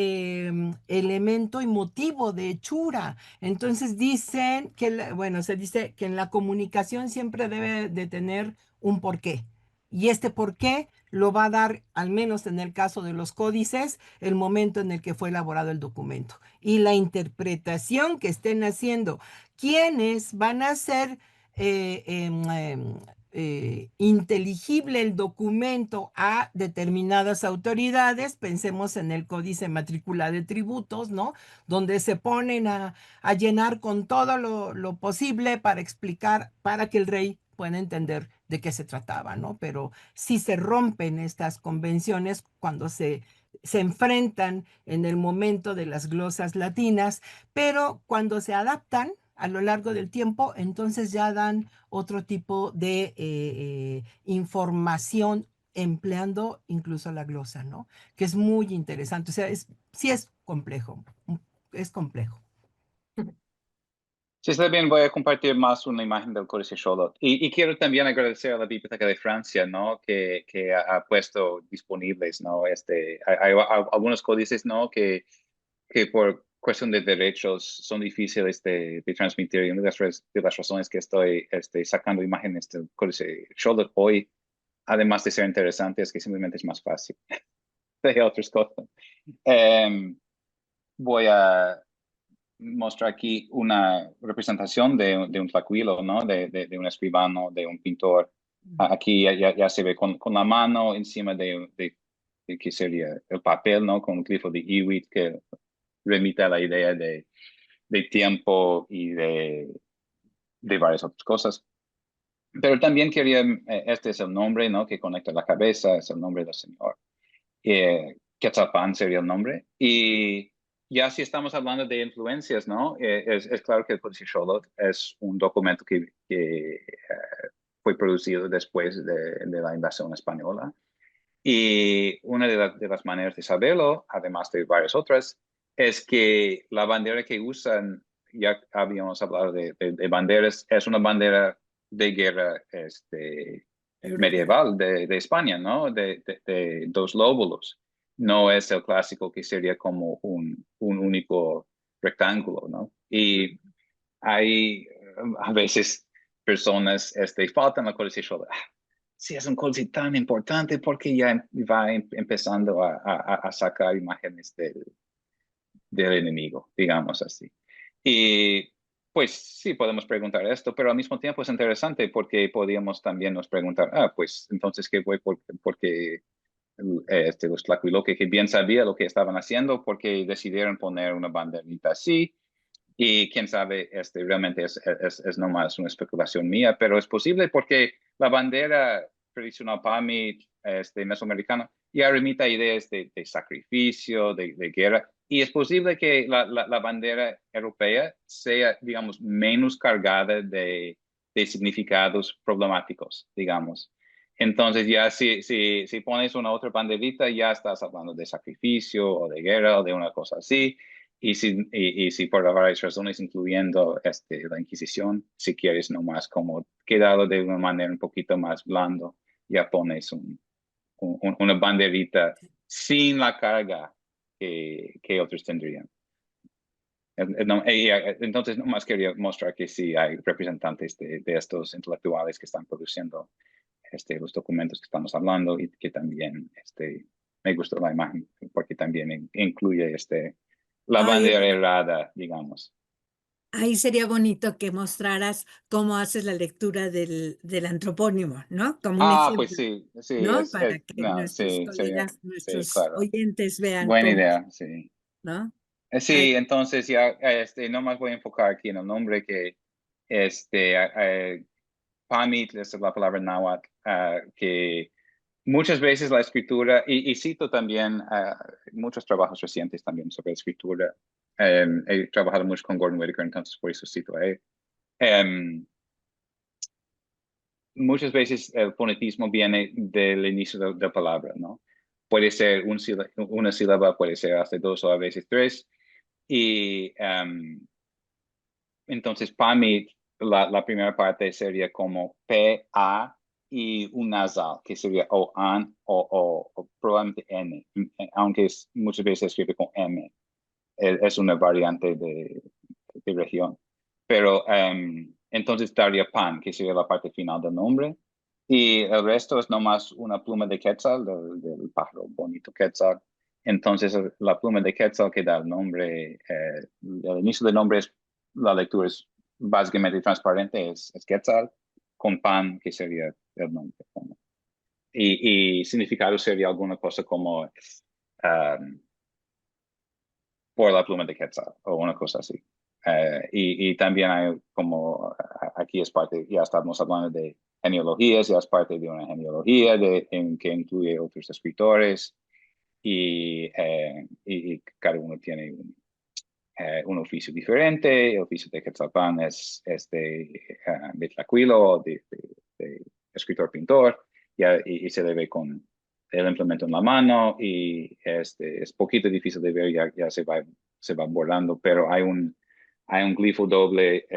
elemento y motivo de hechura. Entonces dicen que, bueno, se dice que en la comunicación siempre debe de tener un porqué. Y este porqué lo va a dar, al menos en el caso de los códices, el momento en el que fue elaborado el documento. Y la interpretación que estén haciendo, quienes van a hacer inteligible el documento a determinadas autoridades, pensemos en el Códice Matrícula de Tributos, ¿no? Donde se ponen a llenar con todo lo posible para explicar, para que el rey pueda entender de qué se trataba, ¿no? Pero sí se rompen estas convenciones cuando se enfrentan en el momento de las glosas latinas, pero cuando se adaptan a lo largo del tiempo, entonces ya dan otro tipo de información empleando incluso la glosa, ¿no? Que es muy interesante. O sea, sí es complejo, es complejo. Sí, está bien, voy a compartir más una imagen del Códice Charlotte. Y quiero también agradecer a la Biblioteca de Francia, ¿no? Que ha puesto disponibles, ¿no? Hay algunos códices, ¿no? Que por cuestión de derechos son difíciles de transmitir. Y una de las razones que estoy sacando imágenes del Códice Charlotte hoy, además de ser interesante, es que simplemente es más fácil de otras cosas. Voy a mostrar aquí una representación de un tlacuilo, ¿no? De un escribano, de un pintor. Aquí ya se ve con la mano encima de qué sería el papel, ¿no? Con un glifo de Iwit que remite a la idea de tiempo y de varias otras cosas. Pero también quería, este es el nombre, ¿no? Que conecta la cabeza, es el nombre del Señor. Quetzalpan sería el nombre. Y ya si estamos hablando de influencias, ¿no? Es claro que el Códice Charlotte es un documento que fue producido después de la invasión española. Y una de las maneras de saberlo, además de varias otras, es que la bandera que usan, ya habíamos hablado de banderas, es una bandera de guerra medieval de España, ¿no? De dos lóbulos. No es el clásico que sería como un único rectángulo, ¿no? Y hay a veces personas faltan la codicia. Si es un códice tan importante, porque ya va empezando a sacar imágenes del enemigo, digamos así. Y pues sí, podemos preguntar esto, pero al mismo tiempo es interesante porque podríamos también nos preguntar, pues entonces, ¿qué fue? Porque los tlacuiloque que bien sabía lo que estaban haciendo, porque decidieron poner una banderita así. Y quién sabe, realmente es nomás una especulación mía, pero es posible porque la bandera tradicional PAMI mesoamericana ya remite a ideas de sacrificio, de guerra, y es posible que la bandera europea sea, digamos, menos cargada de significados problemáticos, digamos. Entonces ya si pones una otra banderita, ya estás hablando de sacrificio o de guerra o de una cosa así. Y si por varias razones, incluyendo la Inquisición, si quieres nomás como quedarlo de una manera un poquito más blando, ya pones una banderita sin la carga que otros tendrían. Entonces, nomás quería mostrar que sí hay representantes de estos intelectuales que están produciendo los documentos que estamos hablando y que también me gustó la imagen porque también incluye la Ay, bandera errada, digamos. ahí sería bonito que mostraras cómo haces la lectura del antropónimo, ¿no? Como un Pues ejemplo, sí, ¿no? Para que no, nuestros sí, sería, colegas, sí, nuestros claro. oyentes vean Buena cómo, idea, sí. ¿no? Sí, entonces ya, no más voy a enfocar aquí en el nombre que, Pamit, esa es la palabra náhuatl, que muchas veces la escritura, y cito también muchos trabajos recientes también sobre escritura. He trabajado mucho con Gordon Whittaker, entonces por eso cito a él. Muchas veces el fonetismo viene del inicio de la palabra, ¿no? Puede ser una sílaba, puede ser hasta dos o a veces tres. Y entonces, Pamit, la primera parte sería como P-A-M-I-T, y un nasal, que sería o an o probablemente n, aunque muchas veces se escribe con m. Es una variante de región. Pero entonces daría pan, que sería la parte final del nombre. Y el resto es nomás una pluma de quetzal, del pájaro bonito quetzal. Entonces la pluma de quetzal que da el nombre, el inicio del nombre la lectura es básicamente transparente, es quetzal, con pan, que sería el nombre. Y significado sería alguna cosa como por la pluma de quetzal o una cosa así. Y también hay como, aquí es parte, ya estamos hablando de genealogías, ya es parte de una genealogía que incluye otros escritores y cada uno tiene un oficio diferente. El oficio de Quetzalpan es de Tlacuilo, de escritor-pintor, y se le ve con el implemento en la mano y es poquito difícil de ver, ya se va borrando, pero hay un glifo doble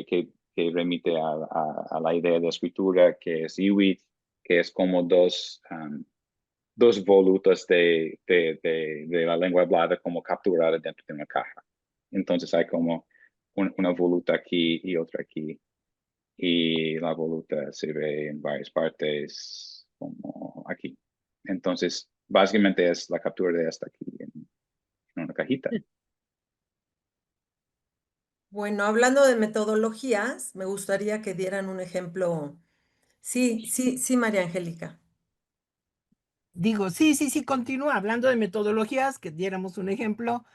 que remite a la idea de escritura que es Iwit, que es como dos volutas de la lengua hablada como capturada dentro de una caja. Entonces hay como una voluta aquí y otra aquí. Y la voluta se ve en varias partes, como aquí. Entonces, básicamente es la captura de esta aquí en una cajita. Bueno, hablando de metodologías, me gustaría que dieran un ejemplo. Sí, sí, sí, María Angélica. Digo, sí, sí, sí, continúa hablando de metodologías, que diéramos un ejemplo,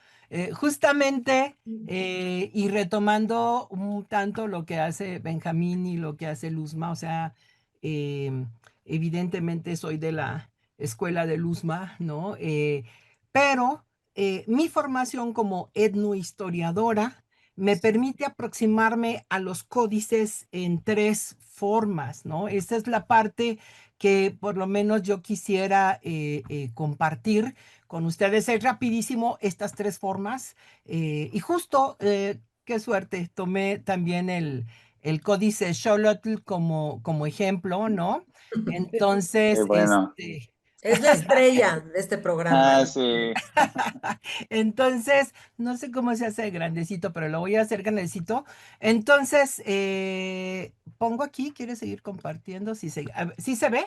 justamente y retomando un tanto lo que hace Benjamín y lo que hace Luzma, o sea, em, evidentemente soy de la escuela de Luzma, ¿no? Pero mi formación como etnohistoriadora me permite aproximarme a los códices en tres formas, ¿no? Esa es la parte que por lo menos yo quisiera compartir con ustedes. Es rapidísimo estas tres formas y justo, qué suerte, tomé también el códice Xolotl como ejemplo, ¿no? Qué Entonces, bueno. Es la estrella de este programa, Ah, ¿eh? sí. entonces, no sé cómo se hace grandecito, pero lo voy a hacer grandecito. Entonces, pongo aquí, ¿quieres seguir compartiendo? ¿Sí se ve?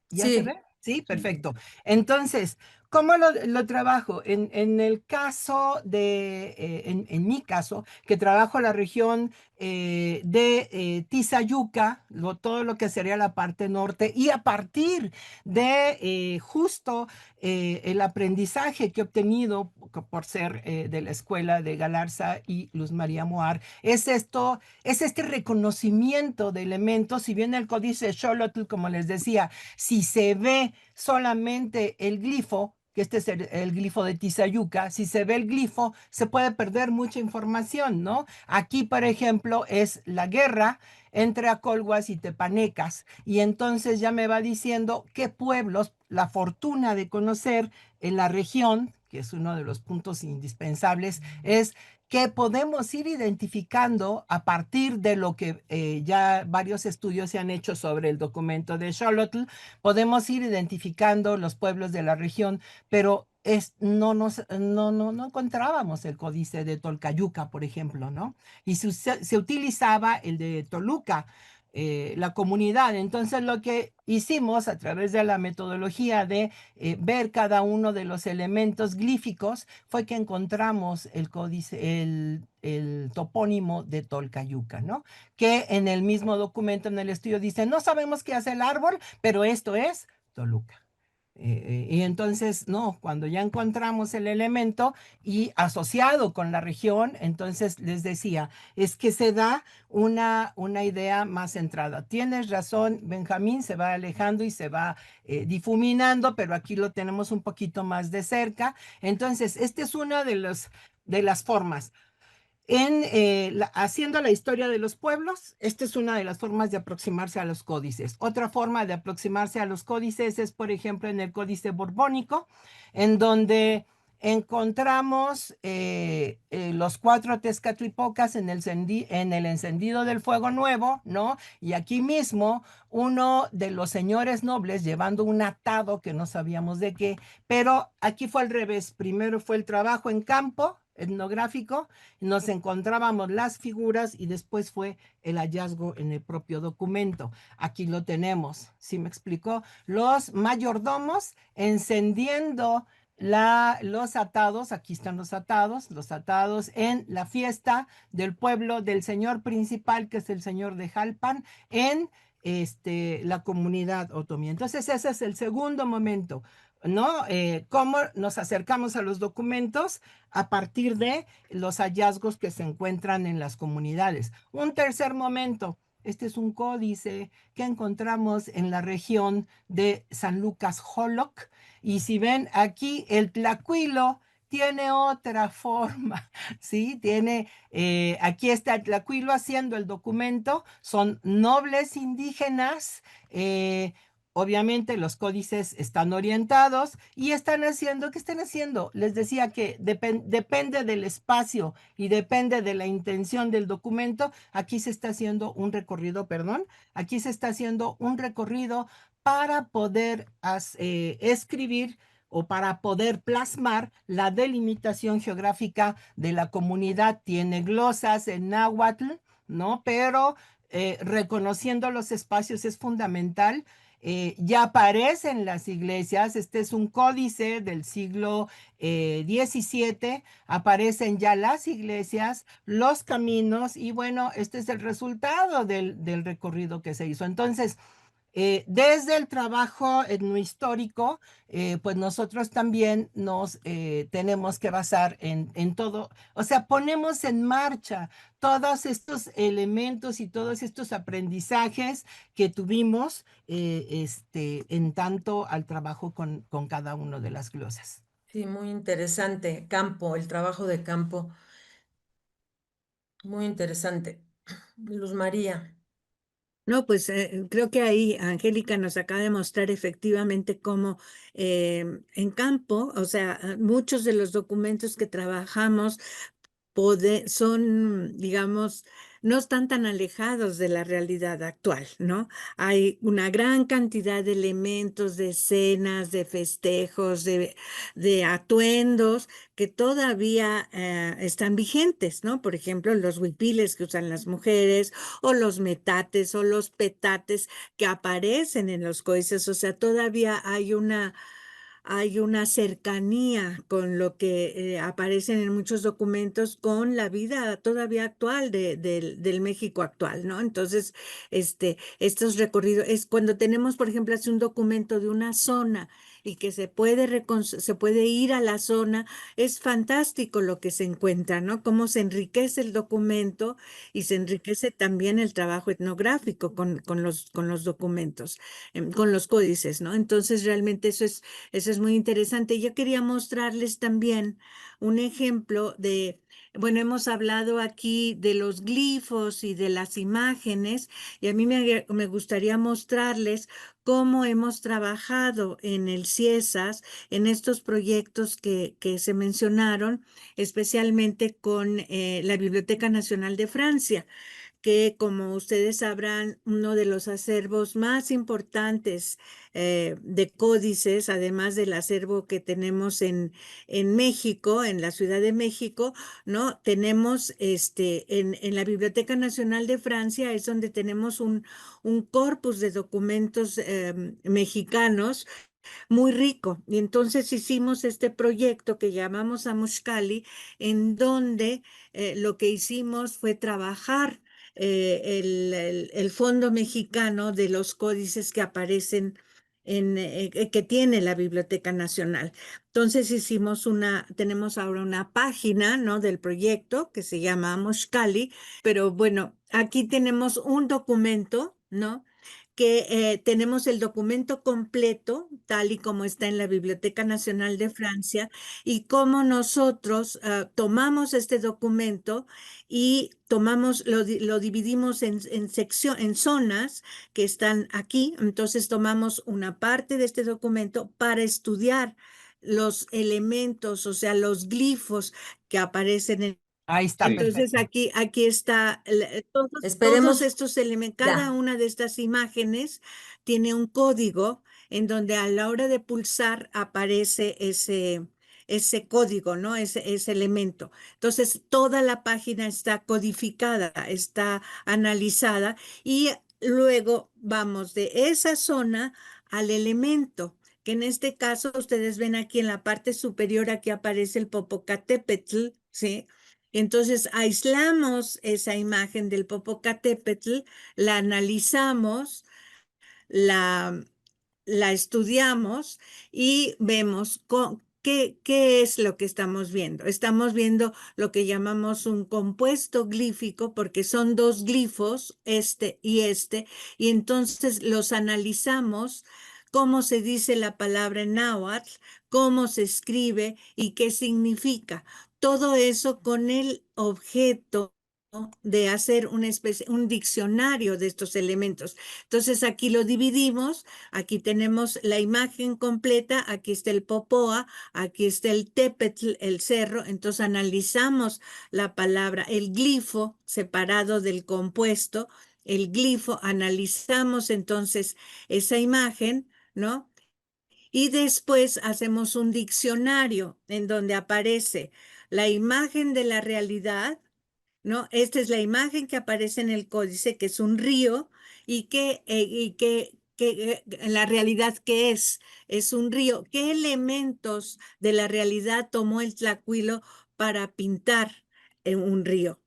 ¿Ya se ve? Sí, Sí, Sí. perfecto. Entonces, ¿cómo lo trabajo? En el caso en mi caso, que trabajo la región de Tizayuca, todo lo que sería la parte norte, y a partir de justo el aprendizaje que he obtenido por ser de la escuela de Galarza y Luz María Moar, es este reconocimiento de elementos. Si bien el códice Xolotl, como les decía, si se ve solamente el glifo, que este es el glifo de Tizayuca, si se ve el glifo, se puede perder mucha información, ¿no? Aquí, por ejemplo, es la guerra entre acolhuas y tepanecas, y entonces ya me va diciendo qué pueblos, la fortuna de conocer en la región, que es uno de los puntos indispensables, es que podemos ir identificando a partir de lo que ya varios estudios se han hecho sobre el documento de Xolotl, podemos ir identificando los pueblos de la región, pero no encontrábamos el códice de Tolcayuca, por ejemplo, ¿no? Y se utilizaba el de Toluca, la comunidad. Entonces lo que hicimos a través de la metodología de ver cada uno de los elementos glíficos fue que encontramos el códice, el topónimo de Tolcayuca, ¿no? Que en el mismo documento, en el estudio, dice, no sabemos qué hace el árbol, pero esto es Toluca. Y entonces, no, cuando ya encontramos el elemento y asociado con la región, entonces les decía, es que se da una idea más centrada. Tienes razón, Benjamín, se va alejando y se va difuminando, pero aquí lo tenemos un poquito más de cerca. Entonces, esta es una de las formas. Haciendo la historia de los pueblos, esta es una de las formas de aproximarse a los códices. Otra forma de aproximarse a los códices es, por ejemplo, en el códice borbónico, en donde encontramos los 4 Tezcatlipocas en el encendido del fuego nuevo, ¿no? Y aquí mismo uno de los señores nobles llevando un atado que no sabíamos de qué, pero aquí fue al revés. Primero fue el trabajo en campo etnográfico, nos encontrábamos las figuras y después fue el hallazgo en el propio documento. Aquí lo tenemos, ¿sí me explicó? Los mayordomos encendiendo los atados, aquí están los atados en la fiesta del pueblo del señor principal, que es el señor de Jalpan, en la comunidad otomí. Entonces ese es el segundo momento, ¿no? Cómo nos acercamos a los documentos a partir de los hallazgos que se encuentran en las comunidades. Un tercer momento, este es un códice que encontramos en la región de San Lucas Joloc, y si ven aquí el tlacuilo tiene otra forma, ¿sí? Aquí está el tlacuilo haciendo el documento, son nobles indígenas, obviamente los códices están orientados y están haciendo, ¿qué están haciendo? Les decía que depende del espacio y depende de la intención del documento. Aquí se está haciendo un recorrido, perdón, aquí se está haciendo un recorrido para poder escribir o para poder plasmar la delimitación geográfica de la comunidad. Tiene glosas en náhuatl, ¿no? Pero reconociendo los espacios es fundamental. Ya aparecen las iglesias, este es un códice del siglo XVII, aparecen ya las iglesias, los caminos y bueno, este es el resultado del recorrido que se hizo. Entonces, desde el trabajo etnohistórico, pues nosotros también nos tenemos que basar en todo, o sea, ponemos en marcha todos estos elementos y todos estos aprendizajes que tuvimos en tanto al trabajo con cada una de las glosas. Sí, muy interesante. Campo, el trabajo de campo, muy interesante. Luz María. No, pues creo que ahí Angélica nos acaba de mostrar efectivamente cómo en campo, o sea, muchos de los documentos que trabajamos son, digamos, no están tan alejados de la realidad actual, ¿no? Hay una gran cantidad de elementos, de escenas, de festejos, de atuendos que todavía están vigentes, ¿no? Por ejemplo, los huipiles que usan las mujeres, o los metates, o los petates que aparecen en los códices, o sea, todavía hay una cercanía con lo que aparecen en muchos documentos con la vida todavía actual del México actual, ¿no? Entonces, estos recorridos, es cuando tenemos, por ejemplo, hace un documento de una zona y que se puede ir a la zona, es fantástico lo que se encuentra, ¿no? Cómo se enriquece el documento y se enriquece también el trabajo etnográfico con los documentos, con los códices, ¿no? Entonces, realmente eso es muy interesante. Yo quería mostrarles también un ejemplo bueno, hemos hablado aquí de los glifos y de las imágenes, y a mí me gustaría mostrarles cómo hemos trabajado en el CIESAS, en estos proyectos que se mencionaron, especialmente con la Biblioteca Nacional de Francia, que, como ustedes sabrán, uno de los acervos más importantes de códices, además del acervo que tenemos en México, en la Ciudad de México, ¿no? Tenemos en la Biblioteca Nacional de Francia, es donde tenemos un corpus de documentos mexicanos muy rico. Y entonces hicimos este proyecto que llamamos Amushkali, en donde lo que hicimos fue trabajar el Fondo Mexicano de los códices que aparecen que tiene la Biblioteca Nacional. Entonces tenemos ahora una página, ¿no? Del proyecto que se llama Amushkali, pero bueno, aquí tenemos un documento, ¿no? Que tenemos el documento completo, tal y como está en la Biblioteca Nacional de Francia, y cómo nosotros tomamos este documento y lo dividimos en zonas que están aquí. Entonces tomamos una parte de este documento para estudiar los elementos, o sea, los glifos que aparecen en... Ahí está, Sí. Entonces perfecto. aquí está, todos Esperemos, estos elementos, cada ya. una de estas imágenes tiene un código en donde a la hora de pulsar aparece ese código, ¿no? Ese elemento. Entonces toda la página está codificada, está analizada y luego vamos de esa zona al elemento, que en este caso ustedes ven aquí en la parte superior, aquí aparece el Popocatépetl, ¿sí? Entonces aislamos esa imagen del Popocatépetl, la analizamos, la, la estudiamos y vemos qué es lo que estamos viendo. Estamos viendo lo que llamamos un compuesto glífico porque son dos glifos, y entonces los analizamos, cómo se dice la palabra en náhuatl, cómo se escribe y qué significa. Todo eso con el objeto de hacer una especie, un diccionario de estos elementos. Entonces aquí lo dividimos, aquí tenemos la imagen completa, aquí está el Popoa, aquí está el Tepetl, el cerro, entonces analizamos la palabra, el glifo separado del compuesto, el glifo, analizamos entonces esa imagen, ¿no? Y después hacemos un diccionario en donde aparece la imagen de la realidad, ¿no? Esta es la imagen que aparece en el códice, que es un río y que en la realidad, ¿qué es? Es un río. ¿Qué elementos de la realidad tomó el Tlacuilo para pintar en un río?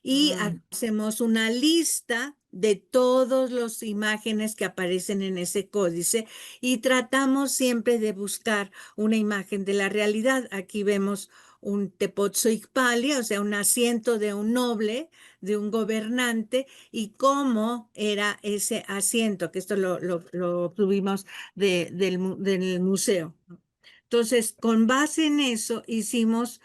Y Mm, hacemos una lista de todas las imágenes que aparecen en ese códice y tratamos siempre de buscar una imagen de la realidad. Aquí vemos un Tepoztlán, o sea, un asiento de un noble, de un gobernante, y cómo era ese asiento, que esto lo tuvimos del museo. Entonces, con base en eso, hicimos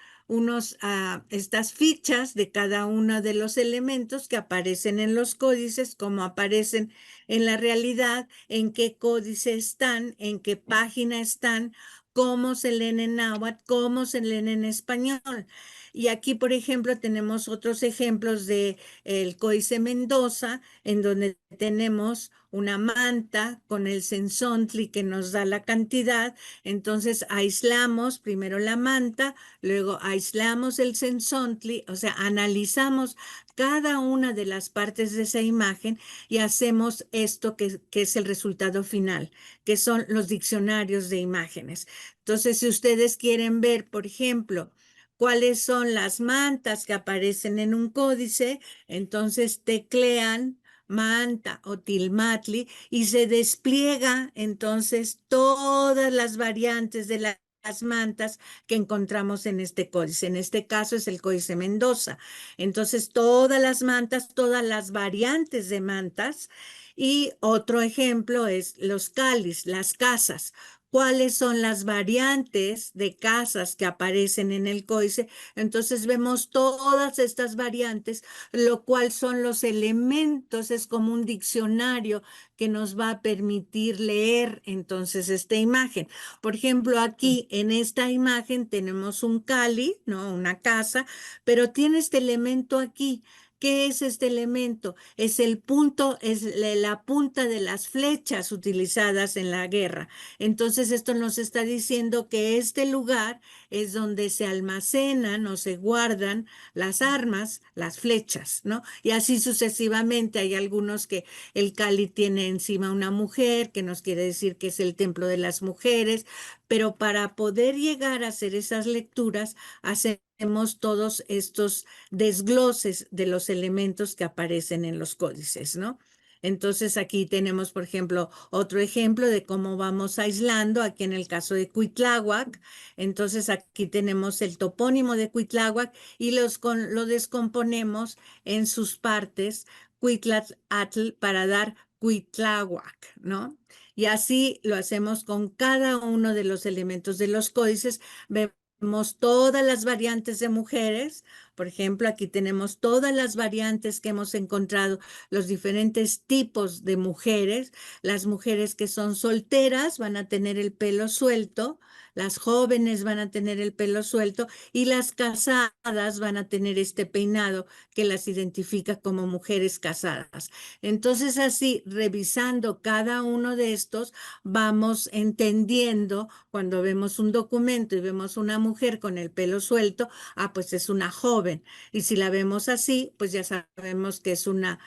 estas fichas de cada uno de los elementos que aparecen en los códices, cómo aparecen en la realidad, en qué códice están, en qué página están, cómo se leen en náhuatl, cómo se leen en español. Y aquí, por ejemplo, tenemos otros ejemplos de el Códice Mendoza, en donde tenemos una manta con el sensontli que nos da la cantidad. Entonces aislamos primero la manta, luego aislamos el sensontli, o sea, analizamos cada una de las partes de esa imagen y hacemos esto que es el resultado final, que son los diccionarios de imágenes. Entonces, si ustedes quieren ver, por ejemplo, cuáles son las mantas que aparecen en un códice, entonces teclean manta o tilmatli y se despliega entonces todas las variantes de las mantas que encontramos en este códice. En este caso es el códice Mendoza. Entonces todas las mantas, todas las variantes de mantas. Y otro ejemplo es los calis, las casas. ¿Cuáles son las variantes de casas que aparecen en el códice? Entonces vemos todas estas variantes, lo cual son los elementos, es como un diccionario que nos va a permitir leer entonces esta imagen. Por ejemplo, aquí en esta imagen tenemos un cali, ¿no? Una casa, pero tiene este elemento aquí. ¿Qué es este elemento? Es el punto, es la punta de las flechas utilizadas en la guerra. Entonces, esto nos está diciendo que este lugar es donde se almacenan o se guardan las armas, las flechas, ¿no? Y así sucesivamente. Hay algunos que el Cali tiene encima una mujer, que nos quiere decir que es el templo de las mujeres, pero para poder llegar a hacer esas lecturas, hacemos todos estos desgloses de los elementos que aparecen en los códices, ¿no? Entonces aquí tenemos, por ejemplo, otro ejemplo de cómo vamos aislando, aquí en el caso de Cuitláhuac. Entonces aquí tenemos el topónimo de Cuitláhuac y lo descomponemos en sus partes, Cuitlatl para dar Cuitláhuac, ¿no? Y así lo hacemos con cada uno de los elementos de los códices. Vemos todas las variantes de mujeres, Por ejemplo, aquí tenemos todas las variantes que hemos encontrado, los diferentes tipos de mujeres. Las mujeres que son solteras van a tener el pelo suelto, las jóvenes van a tener el pelo suelto y las casadas van a tener este peinado que las identifica como mujeres casadas. Entonces, así, revisando cada uno de estos, vamos entendiendo cuando vemos un documento y vemos una mujer con el pelo suelto, pues es una joven. Y si la vemos así, pues ya sabemos que es una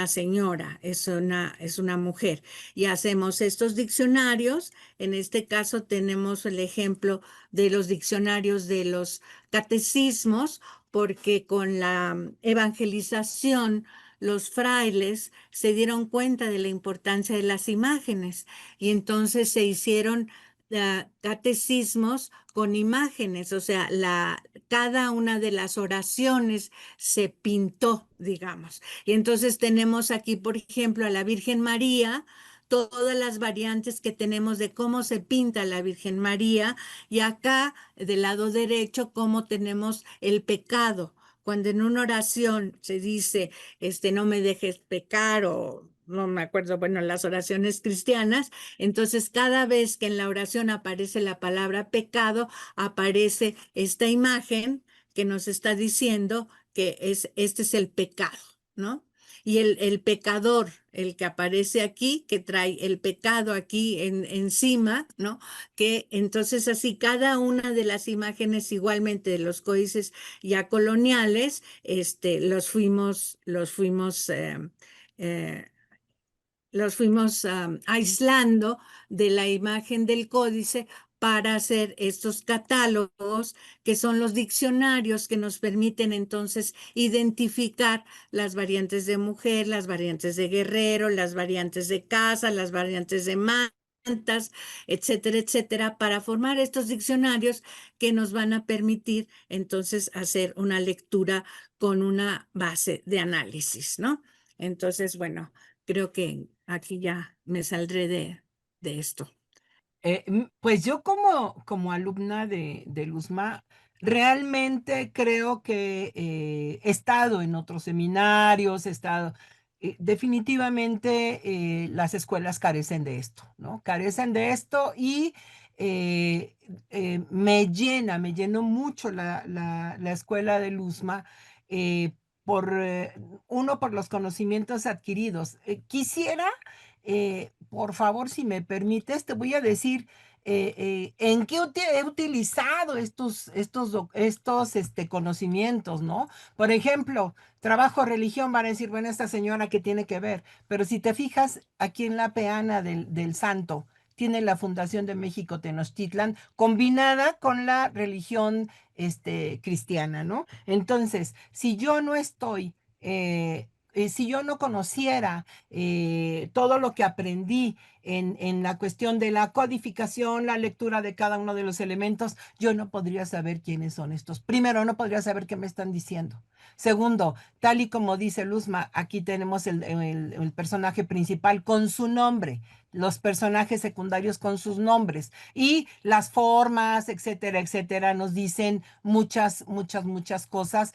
señora, es una mujer. Y hacemos estos diccionarios. En este caso tenemos el ejemplo de los diccionarios de los catecismos, porque con la evangelización los frailes se dieron cuenta de la importancia de las imágenes y entonces se hicieron catecismos con imágenes, o sea, cada una de las oraciones se pintó, digamos. Y entonces tenemos aquí, por ejemplo, a la Virgen María, todas las variantes que tenemos de cómo se pinta la Virgen María, y acá del lado derecho, cómo tenemos el pecado. Cuando en una oración se dice, no me dejes pecar, o no me acuerdo, bueno, las oraciones cristianas, entonces cada vez que en la oración aparece la palabra pecado, aparece esta imagen que nos está diciendo que este es el pecado, ¿no? Y el pecador, el que aparece aquí, que trae el pecado aquí encima, ¿no? Que entonces así cada una de las imágenes igualmente de los códices ya coloniales, eh, los fuimos aislando de la imagen del códice para hacer estos catálogos, que son los diccionarios que nos permiten entonces identificar las variantes de mujer, las variantes de guerrero, las variantes de casa, las variantes de mantas, etcétera, etcétera, para formar estos diccionarios que nos van a permitir entonces hacer una lectura con una base de análisis, ¿no? Entonces, bueno, creo que aquí ya me saldré de esto. Pues yo como alumna de Luzma, realmente creo que he estado en otros seminarios, definitivamente las escuelas carecen de esto, ¿no? Carecen de esto y me llenó mucho la escuela de Luzma, eh, por los conocimientos adquiridos. Quisiera por favor, si me permites, te voy a decir en qué he utilizado estos conocimientos, ¿no? Por ejemplo, trabajo religión, van a decir, bueno, esta señora, ¿qué tiene que ver? Pero si te fijas, aquí en la peana del Santo, tiene la Fundación de México Tenochtitlan combinada con la religión cristiana, ¿no? Entonces, si yo no estoy, si yo no conociera todo lo que aprendí en la cuestión de la codificación, la lectura de cada uno de los elementos, yo no podría saber quiénes son estos. Primero, no podría saber qué me están diciendo. Segundo, tal y como dice Luzma, aquí tenemos el personaje principal con su nombre, los personajes secundarios con sus nombres y las formas, etcétera, etcétera, nos dicen muchas, muchas, muchas cosas.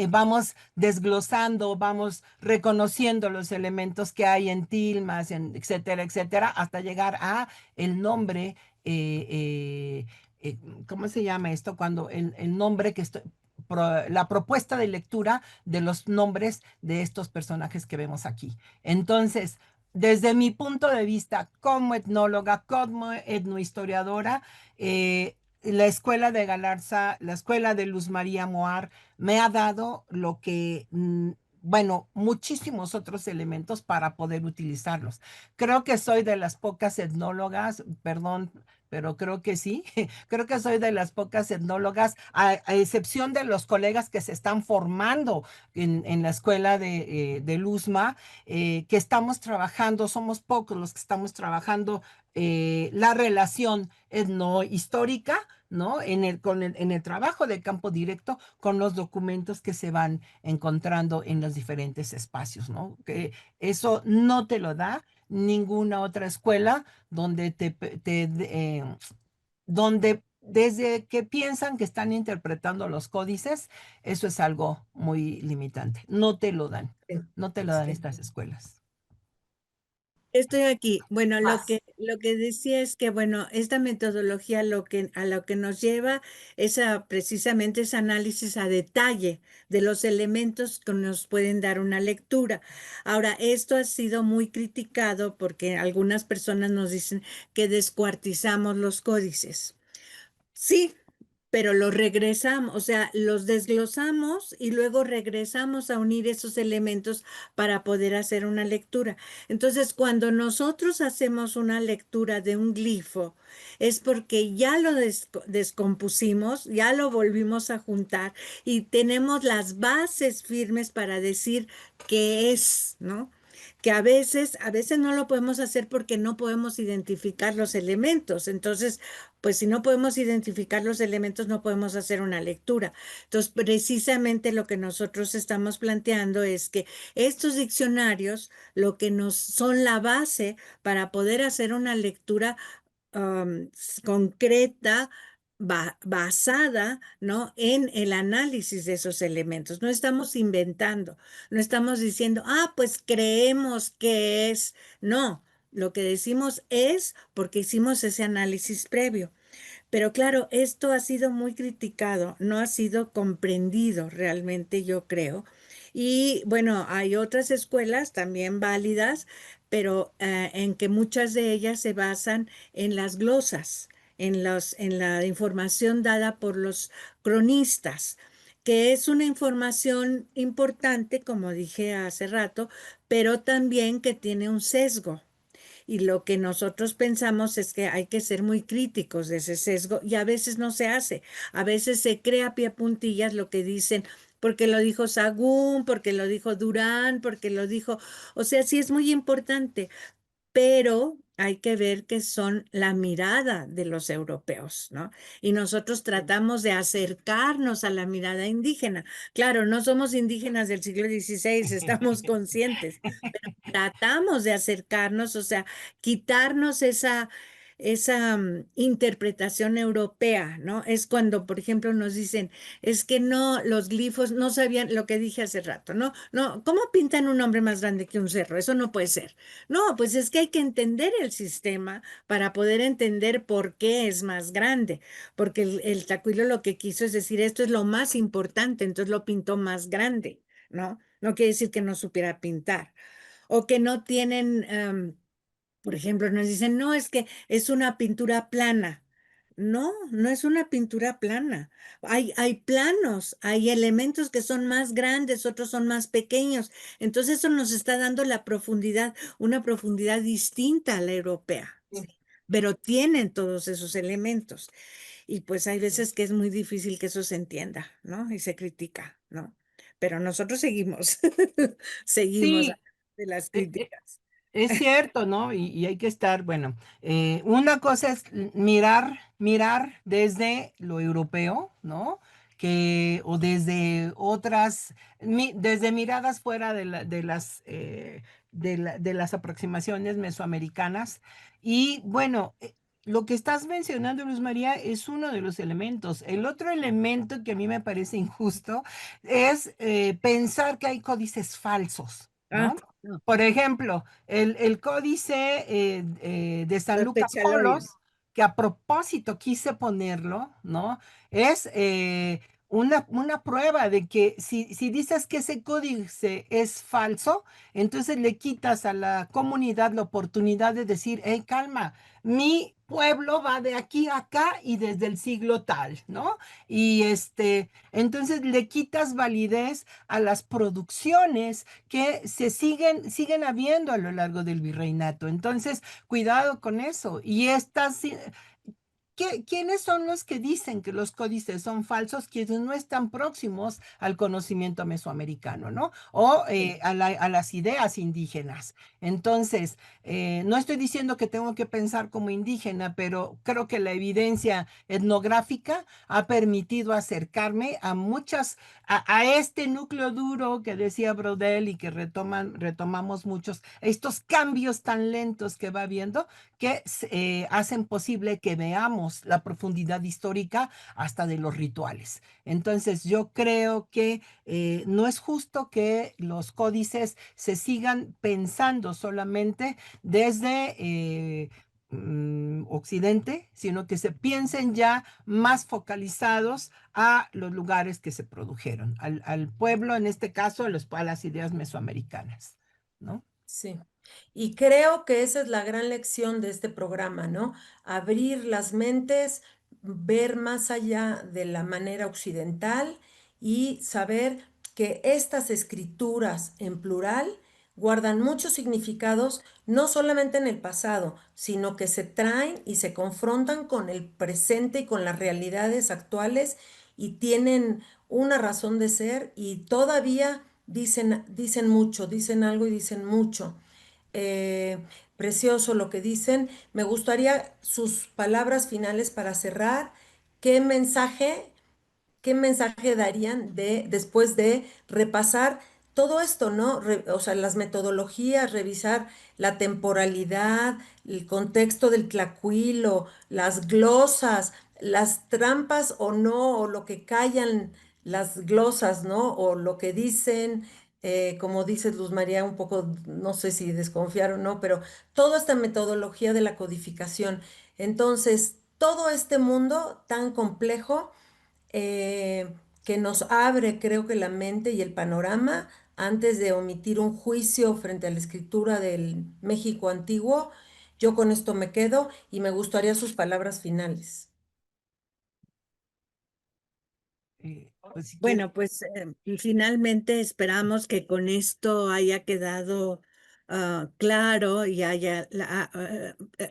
Vamos desglosando, vamos reconociendo los elementos que hay en tilmas, etcétera, etcétera, hasta llegar a el nombre, ¿cómo se llama esto? Cuando el nombre que estoy, la propuesta de lectura de los nombres de estos personajes que vemos aquí. Entonces, desde mi punto de vista como etnóloga, como etnohistoriadora, la escuela de Galarza, la escuela de Luz María Moar, me ha dado lo que, bueno, muchísimos otros elementos para poder utilizarlos. Creo que soy de las pocas etnólogas, perdón, pero creo que sí, creo que soy de las pocas etnólogas, a excepción de los colegas que se están formando en la escuela de Luzma, que estamos trabajando, somos pocos los que estamos trabajando la relación etnohistórica, ¿no? En el trabajo de campo directo con los documentos que se van encontrando en los diferentes espacios, ¿no? Que eso no te lo da ninguna otra escuela donde donde desde que piensan que están interpretando los códices, eso es algo muy limitante. No te lo dan, Sí, no te lo dan sí. estas escuelas. Estoy aquí. Bueno, Vas. lo que decía es que, bueno, esta metodología a lo que nos lleva es a precisamente ese análisis a detalle de los elementos que nos pueden dar una lectura. Ahora, esto ha sido muy criticado porque algunas personas nos dicen que descuartizamos los códices. Sí, pero los regresamos, o sea, los desglosamos y luego regresamos a unir esos elementos para poder hacer una lectura. Entonces, cuando nosotros hacemos una lectura de un glifo, es porque ya lo descompusimos, ya lo volvimos a juntar y tenemos las bases firmes para decir qué es, ¿no? Que a veces no lo podemos hacer porque no podemos identificar los elementos. Entonces, pues si no podemos identificar los elementos, no podemos hacer una lectura. Entonces, precisamente lo que nosotros estamos planteando es que estos diccionarios, lo que nos son la base para poder hacer una lectura concreta, basada, ¿no? En el análisis de esos elementos. No estamos inventando, no estamos diciendo, ah, pues creemos que es. No, lo que decimos es porque hicimos ese análisis previo. Pero claro, esto ha sido muy criticado, no ha sido comprendido realmente, yo creo. Y bueno, hay otras escuelas también válidas, pero en que muchas de ellas se basan en las glosas, en la información dada por los cronistas, que es una información importante, como dije hace rato, pero también que tiene un sesgo. Y lo que nosotros pensamos es que hay que ser muy críticos de ese sesgo y a veces no se hace. A veces se crea a pie puntillas lo que dicen, porque lo dijo Sagún, porque lo dijo Durán, porque lo dijo, o sea, sí es muy importante, pero hay que ver que son la mirada de los europeos, ¿no? Y nosotros tratamos de acercarnos a la mirada indígena. Claro, no somos indígenas del siglo XVI, estamos conscientes, pero tratamos de acercarnos, o sea, quitarnos esa interpretación europea, ¿no? Es cuando, por ejemplo, nos dicen, es que no, los glifos no sabían lo que dije hace rato, ¿no? No, ¿cómo pintan un hombre más grande que un cerro? Eso no puede ser. No, pues es que hay que entender el sistema para poder entender por qué es más grande, porque el Tacuilo lo que quiso es decir, esto es lo más importante, entonces lo pintó más grande, ¿no? No quiere decir que no supiera pintar o que no tienen, por ejemplo, nos dicen, no, es que es una pintura plana. No, no es una pintura plana. Hay planos, hay elementos que son más grandes, otros son más pequeños. Entonces eso nos está dando la profundidad, una profundidad distinta a la europea, ¿sí? Pero tienen todos esos elementos. Y pues hay veces que es muy difícil que eso se entienda, ¿no? Y se critica, ¿no? Pero nosotros seguimos, seguimos Sí, de las e- e- críticas. es cierto, ¿no? Y hay que estar, bueno, una cosa es mirar desde lo europeo, ¿no? O desde otras, desde miradas fuera de las aproximaciones mesoamericanas. Y bueno, lo que estás mencionando, Luz María, es uno de los elementos. El otro elemento que a mí me parece injusto es pensar que hay códices falsos, Ah, ¿no? no, Por ejemplo, el códice de San los Lucas Pechaloid. Polos, que a propósito quise ponerlo, ¿no? Es una prueba de que si dices que ese códice es falso, entonces le quitas a la comunidad la oportunidad de decir, hey, calma, mi pueblo va de aquí a acá y desde el siglo tal, ¿no? Y entonces le quitas validez a las producciones que siguen habiendo a lo largo del virreinato. Entonces, cuidado con eso. Y ¿quiénes son los que dicen que los códices son falsos? Quienes no están próximos al conocimiento mesoamericano, ¿no? O a las ideas indígenas. Entonces, no estoy diciendo que tengo que pensar como indígena, pero creo que la evidencia etnográfica ha permitido acercarme a este núcleo duro que decía Brodel y que retomamos muchos, estos cambios tan lentos que va habiendo que hacen posible que veamos sabemos la profundidad histórica hasta de los rituales. Entonces, yo creo que no es justo que los códices se sigan pensando solamente desde Occidente, sino que se piensen ya más focalizados a los lugares que se produjeron, al pueblo, en este caso, a las ideas mesoamericanas, ¿no? Sí. Y creo que esa es la gran lección de este programa, ¿no? Abrir las mentes, ver más allá de la manera occidental y saber que estas escrituras en plural guardan muchos significados, no solamente en el pasado, sino que se traen y se confrontan con el presente y con las realidades actuales y tienen una razón de ser y todavía dicen mucho, dicen algo y dicen mucho. Eh, Precioso lo que dicen. Me gustaría sus palabras finales para cerrar. ¿Qué mensaje, qué mensaje darían después de repasar todo esto, ¿no? O sea, las metodologías, revisar la temporalidad, el contexto del tlacuilo, las glosas, las trampas o no, o lo que callan las glosas, ¿no? O lo que dicen, como dices Luz María, un poco, no sé si desconfiar o no, pero toda esta metodología de la codificación. Entonces, todo este mundo tan complejo eh, que nos abre, creo que la mente y el panorama antes de omitir un juicio frente a la escritura del México antiguo. Yo con esto me quedo y me gustaría sus palabras finales. Pues si quiere. Bueno, pues finalmente esperamos que con esto haya quedado claro y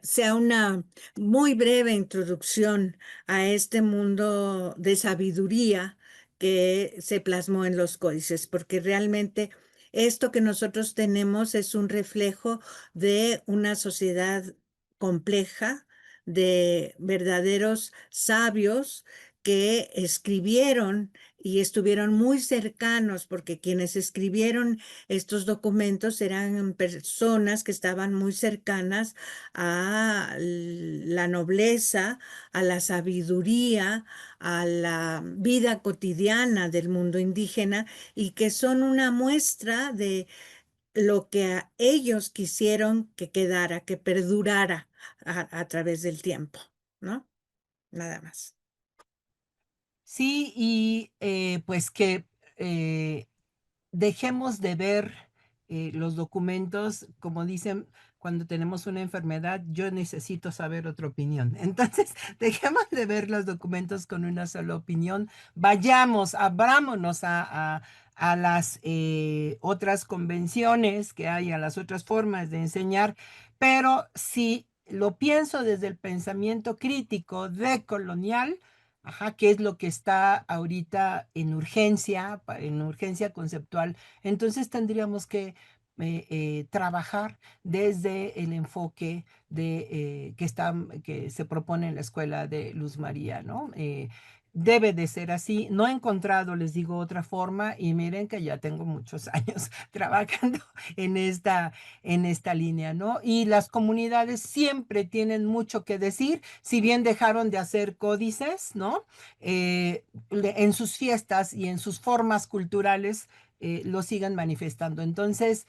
sea una muy breve introducción a este mundo de sabiduría que se plasmó en los códices, porque realmente esto que nosotros tenemos es un reflejo de una sociedad compleja, de verdaderos sabios que escribieron y estuvieron muy cercanos, porque quienes escribieron estos documentos eran personas que estaban muy cercanas a la nobleza, a la sabiduría, a la vida cotidiana del mundo indígena y que son una muestra de lo que ellos quisieron que quedara, que perdurara a través del tiempo, ¿no? Nada más. Sí, y pues que dejemos de ver los documentos, como dicen, cuando tenemos una enfermedad, yo necesito saber otra opinión. Entonces, dejemos de ver los documentos con una sola opinión, vayamos, abrámonos a las otras convenciones que hay, a las otras formas de enseñar, pero si lo pienso desde el pensamiento crítico decolonial, ajá, qué es lo que está ahorita en urgencia conceptual. Entonces tendríamos que trabajar desde el enfoque que se propone en la escuela de Luz María, ¿no? Debe de ser así. No he encontrado, les digo, otra forma y miren que ya tengo muchos años trabajando en esta línea, ¿no? Y las comunidades siempre tienen mucho que decir, si bien dejaron de hacer códices, ¿no? En sus fiestas y en sus formas culturales lo sigan manifestando. Entonces,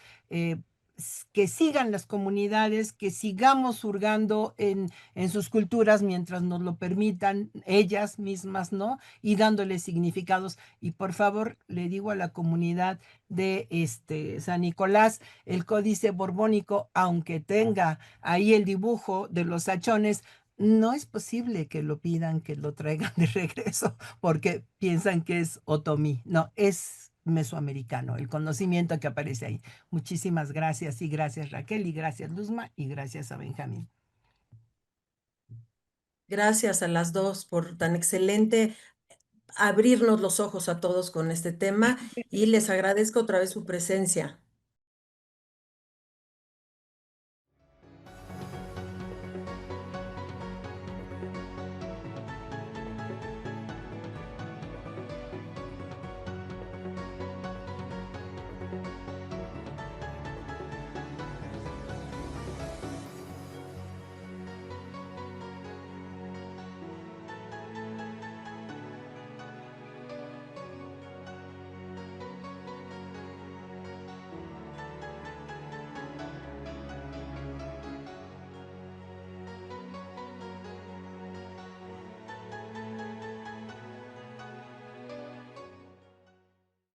que sigan las comunidades, que sigamos hurgando en sus culturas mientras nos lo permitan ellas mismas, ¿no? Y dándoles significados. Y por favor, le digo a la comunidad de San Nicolás, el códice borbónico, aunque tenga ahí el dibujo de los hachones, no es posible que lo pidan, que lo traigan de regreso, porque piensan que es otomí. No, es mesoamericano, el conocimiento que aparece ahí. Muchísimas gracias y gracias Raquel y gracias Luzma y gracias a Benjamín. Gracias a las dos por tan excelente abrirnos los ojos a todos con este tema y les agradezco otra vez su presencia.